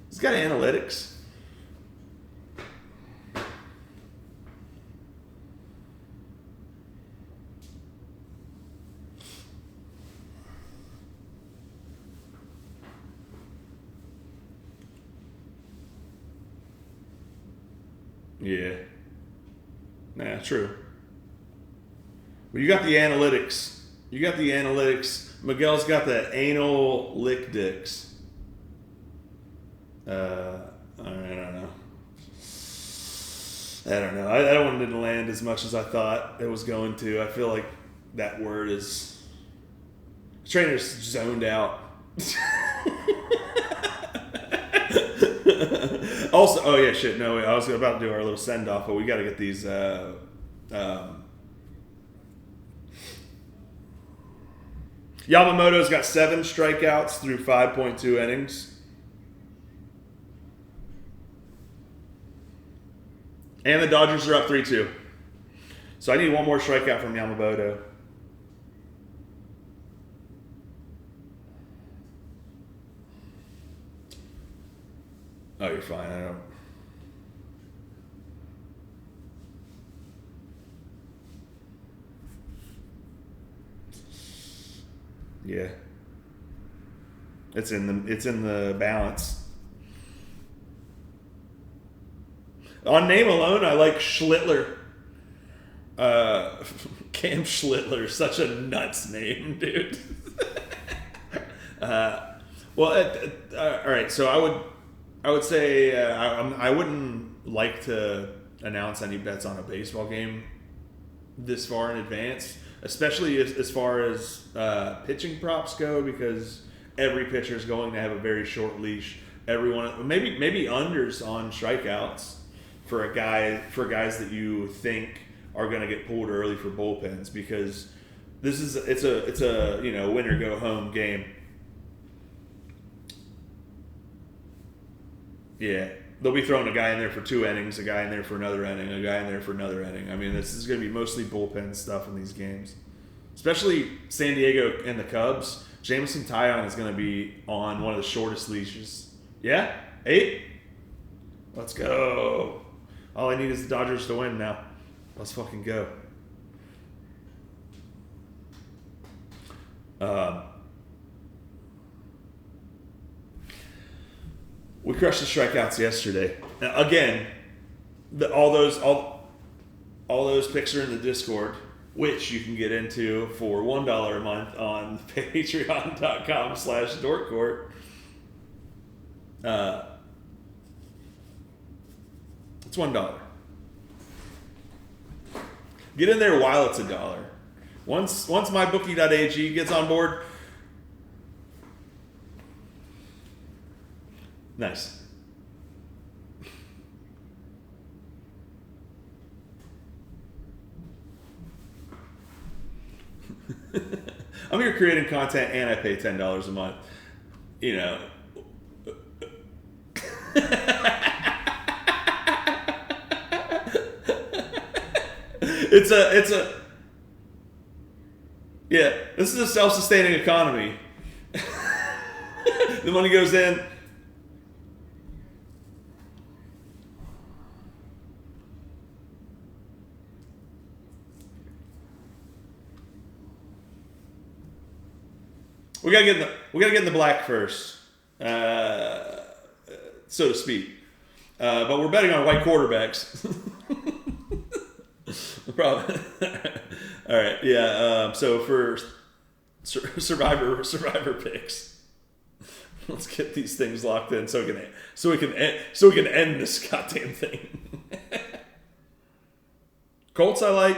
It's got analytics. Yeah. Nah, true. Well, you got the analytics. Miguel's got the anal lick dicks. I don't know. That one didn't land as much as I thought it was going to. I feel like that word is... Trainer's zoned out. Also, oh yeah, shit, no, I was about to do our little send-off, but we got to get these... Yamamoto's got 7 strikeouts through 5.2 innings. And the Dodgers are up 3-2. So I need one more strikeout from Yamamoto. Oh, you're fine. I don't... Yeah. It's in the balance. On name alone, I like Schlittler. Cam Schlittler, such a nuts name, dude. All right. So I would say I wouldn't like to announce any bets on a baseball game this far in advance, especially as far as pitching props go, because every pitcher is going to have a very short leash. Everyone, maybe unders on strikeouts for guys that you think are going to get pulled early for bullpens, because it's a win or go home game. Yeah, they'll be throwing a guy in there for 2 innings, a guy in there for another inning, a guy in there for another inning. I mean, this is going to be mostly bullpen stuff in these games, especially San Diego and the Cubs. Jameson Taillon is going to be on one of the shortest leashes. Yeah, 8. Let's go. All I need is the Dodgers to win now. Let's fucking go. We crushed the strikeouts yesterday. Now, again, all those picks are in the Discord, which you can get into for $1 a month on patreon.com/dorkcourt. It's $1. Get in there while it's $1. Once mybookie.ag gets on board, nice. I'm here creating content and I pay $10 a month. You know. This is a self-sustaining economy. The money goes in. We gotta get in the black first, so to speak. But we're betting on white quarterbacks. Probably. All right, yeah. So for survivor picks, let's get these things locked in so we can end this goddamn thing. Colts, I like.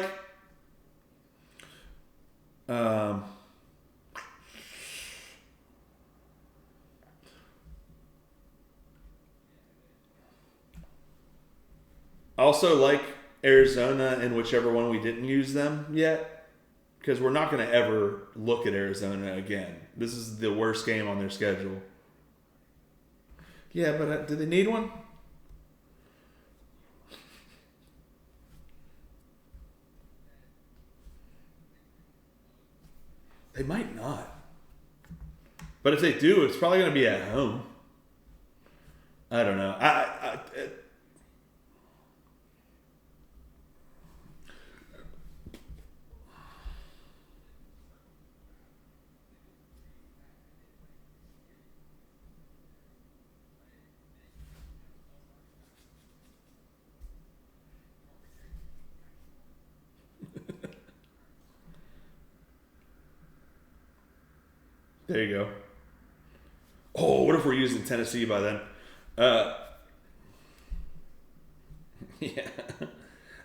Also like Arizona in whichever one we didn't use them yet, because we're not going to ever look at Arizona again. This is the worst game on their schedule. Yeah, but do they need one? They might not. But if they do, it's probably going to be at home. I don't know. There you go. Oh, what if we're using Tennessee by then? Yeah.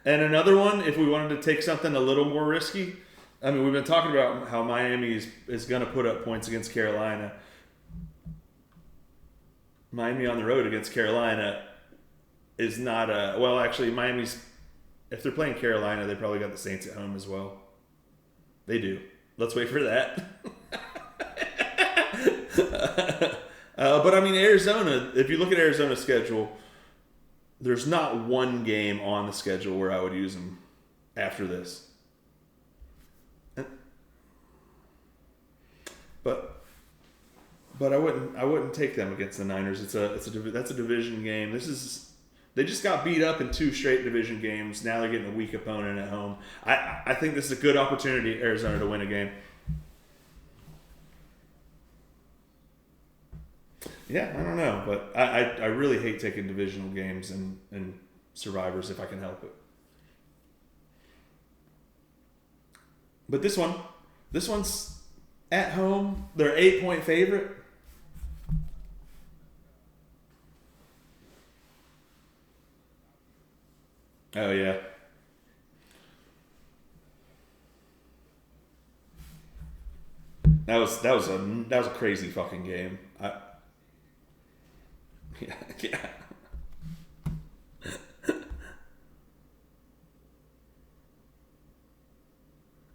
And another one, if we wanted to take something a little more risky, I mean, we've been talking about how Miami is going to put up points against Carolina. Miami on the road against Carolina is not a... Well, actually, Miami's... If they're playing Carolina, they probably got the Saints at home as well. They do. Let's wait for that. But I mean, Arizona, if you look at Arizona's schedule, there's not one game on the schedule where I would use them after this. But I wouldn't take them against the Niners. That's a division game. They just got beat up in 2 straight division games. Now they're getting a weak opponent at home. I think this is a good opportunity, Arizona, to win a game. Yeah, I don't know, but I really hate taking divisional games and survivors if I can help it. But this one's at home. They're 8-point favorite. Oh yeah. That was a crazy fucking game. Yeah.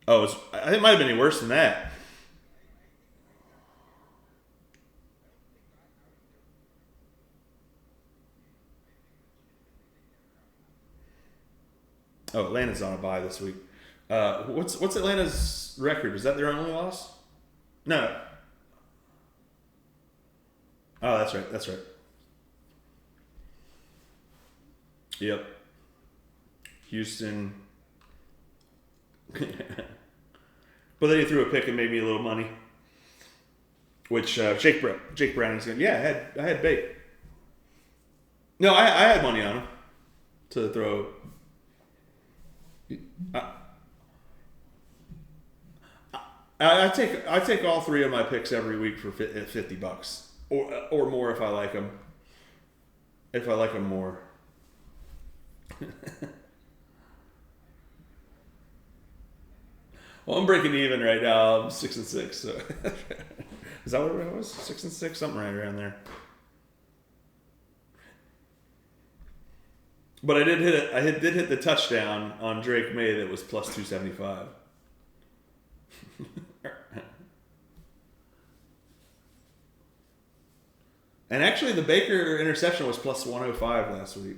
Oh, I think it might have been any worse than that. Oh, Atlanta's on a bye this week. What's Atlanta's record? Is that their only loss? No. Oh, that's right. That's right. Yep. Houston. But then he threw a pick and made me a little money. Which Jake Brown is going. Yeah, I had bait. No, I had money on him to throw. I take all three of my picks every week for $50 or more if I like them. If I like them more. Well, I'm breaking even right now. I'm 6-6. So is that what it was? 6-6, something right around there. But I did hit it. I did hit the touchdown on Drake May that was plus 275. And actually, the Baker interception was plus 105 last week,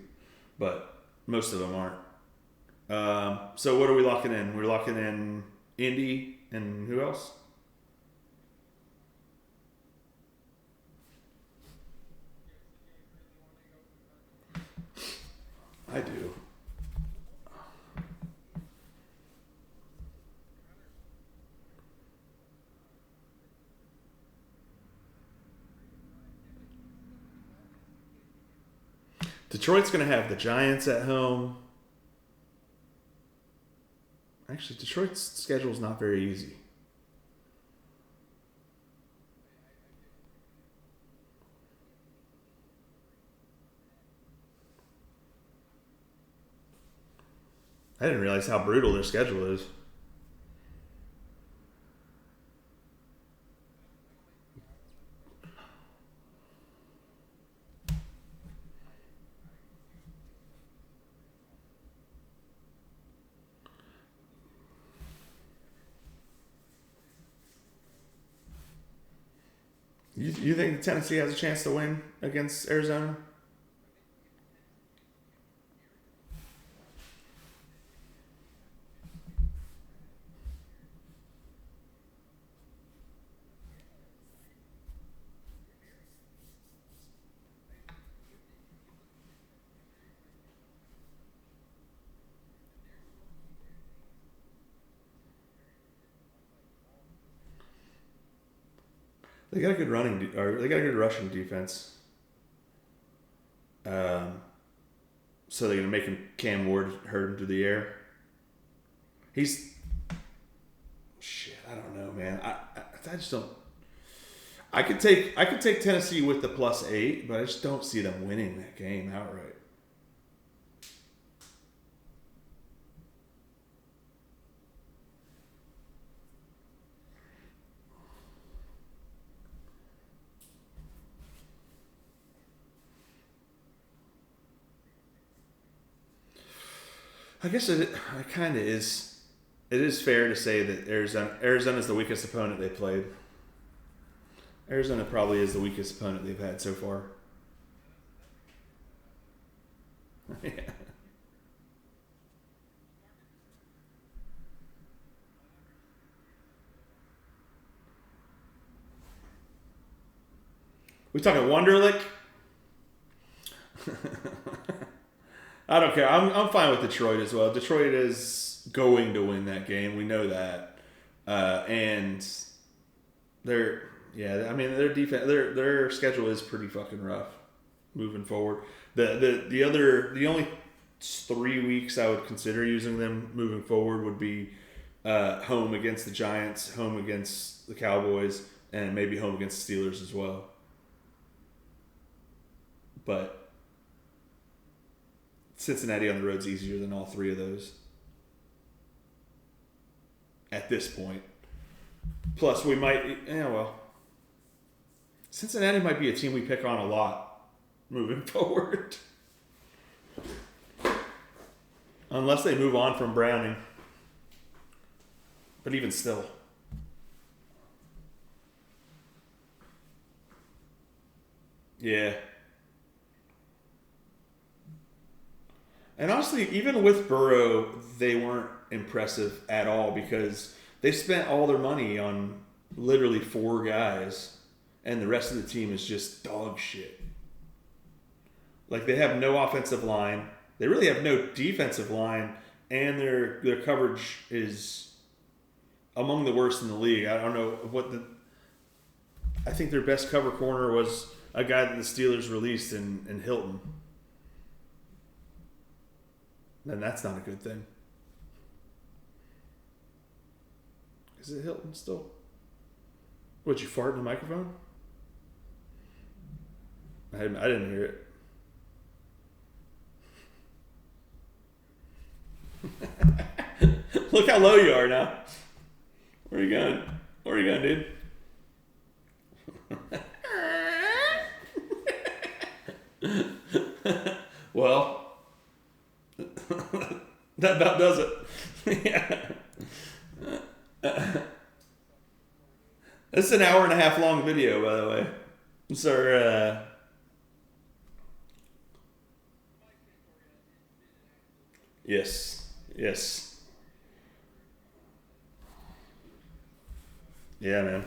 but most of them aren't. So what are we locking in? We're locking in Indy and who else? I do. Detroit's going to have the Giants at home. Actually, Detroit's schedule is not very easy. I didn't realize how brutal their schedule is. You think Tennessee has a chance to win against Arizona? They got a good they got a good rushing defense. So they're gonna make him Cam Ward herd into the air. He's shit. I don't know, man. I just don't. I could take Tennessee with the +8, but I just don't see them winning that game outright. I guess it kind of is. It is fair to say that Arizona is the weakest opponent they played. Arizona probably is the weakest opponent they've had so far. Yeah. We talking Wonderlic? I don't care. I'm fine with Detroit as well. Detroit is going to win that game. We know that, and their defense, their schedule is pretty fucking rough moving forward. The only 3 weeks I would consider using them moving forward would be home against the Giants, home against the Cowboys, and maybe home against the Steelers as well. But Cincinnati on the road is easier than all 3 of those at this point. Plus, we might... Cincinnati might be a team we pick on a lot moving forward. Unless they move on from Browning. But even still. Yeah. And honestly, even with Burrow, they weren't impressive at all because they spent all their money on literally 4 guys, and the rest of the team is just dog shit. Like, they have no offensive line. They really have no defensive line, and their coverage is among the worst in the league. I don't know what I think their best cover corner was a guy that the Steelers released in Hilton. And that's not a good thing. Is it Hilton still? Would you fart in the microphone? I didn't hear it. Look how low you are now. Where are you going? Where are you going, dude? Well, that about does it. Yeah. This is an 1.5 hour long video, by the way. So, yes. Yeah, man.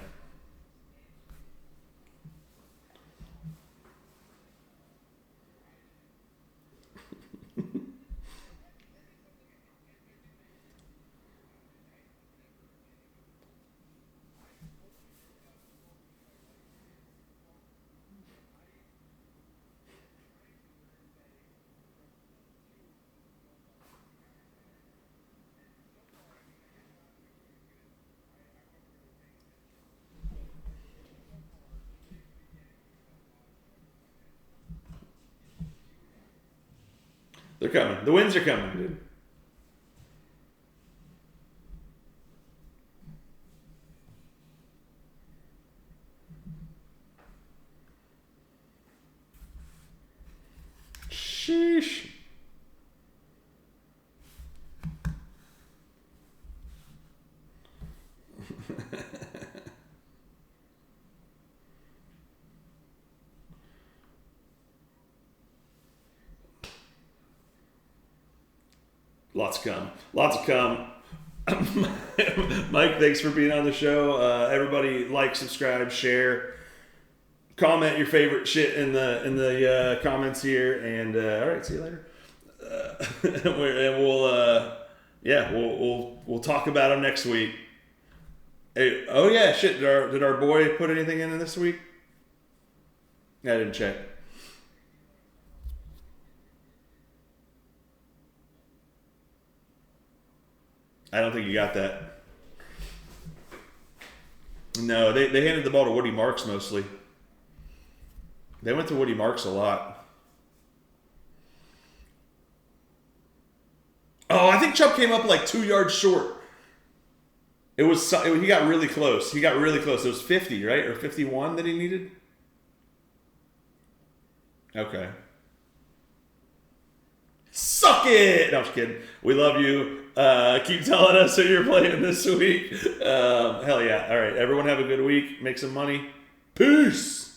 They're coming. The wins are coming, dude. Sheesh. Lots to come. Mike, thanks for being on the show. Everybody like, subscribe, share, comment your favorite shit in the comments here. And all right, see you later. We'll talk about them next week. Hey, oh yeah, shit. Did our boy put anything in this week? I didn't check. I don't think you got that. No, they handed the ball to Woody Marks mostly. They went to Woody Marks a lot. Oh, I think Chubb came up like 2 yards short. He got really close. It was 50, right? Or 51 that he needed? Okay. Suck it! No, I'm just kidding. We love you. Keep telling us who you're playing this week. Hell yeah. All right. Everyone have a good week. Make some money. Peace.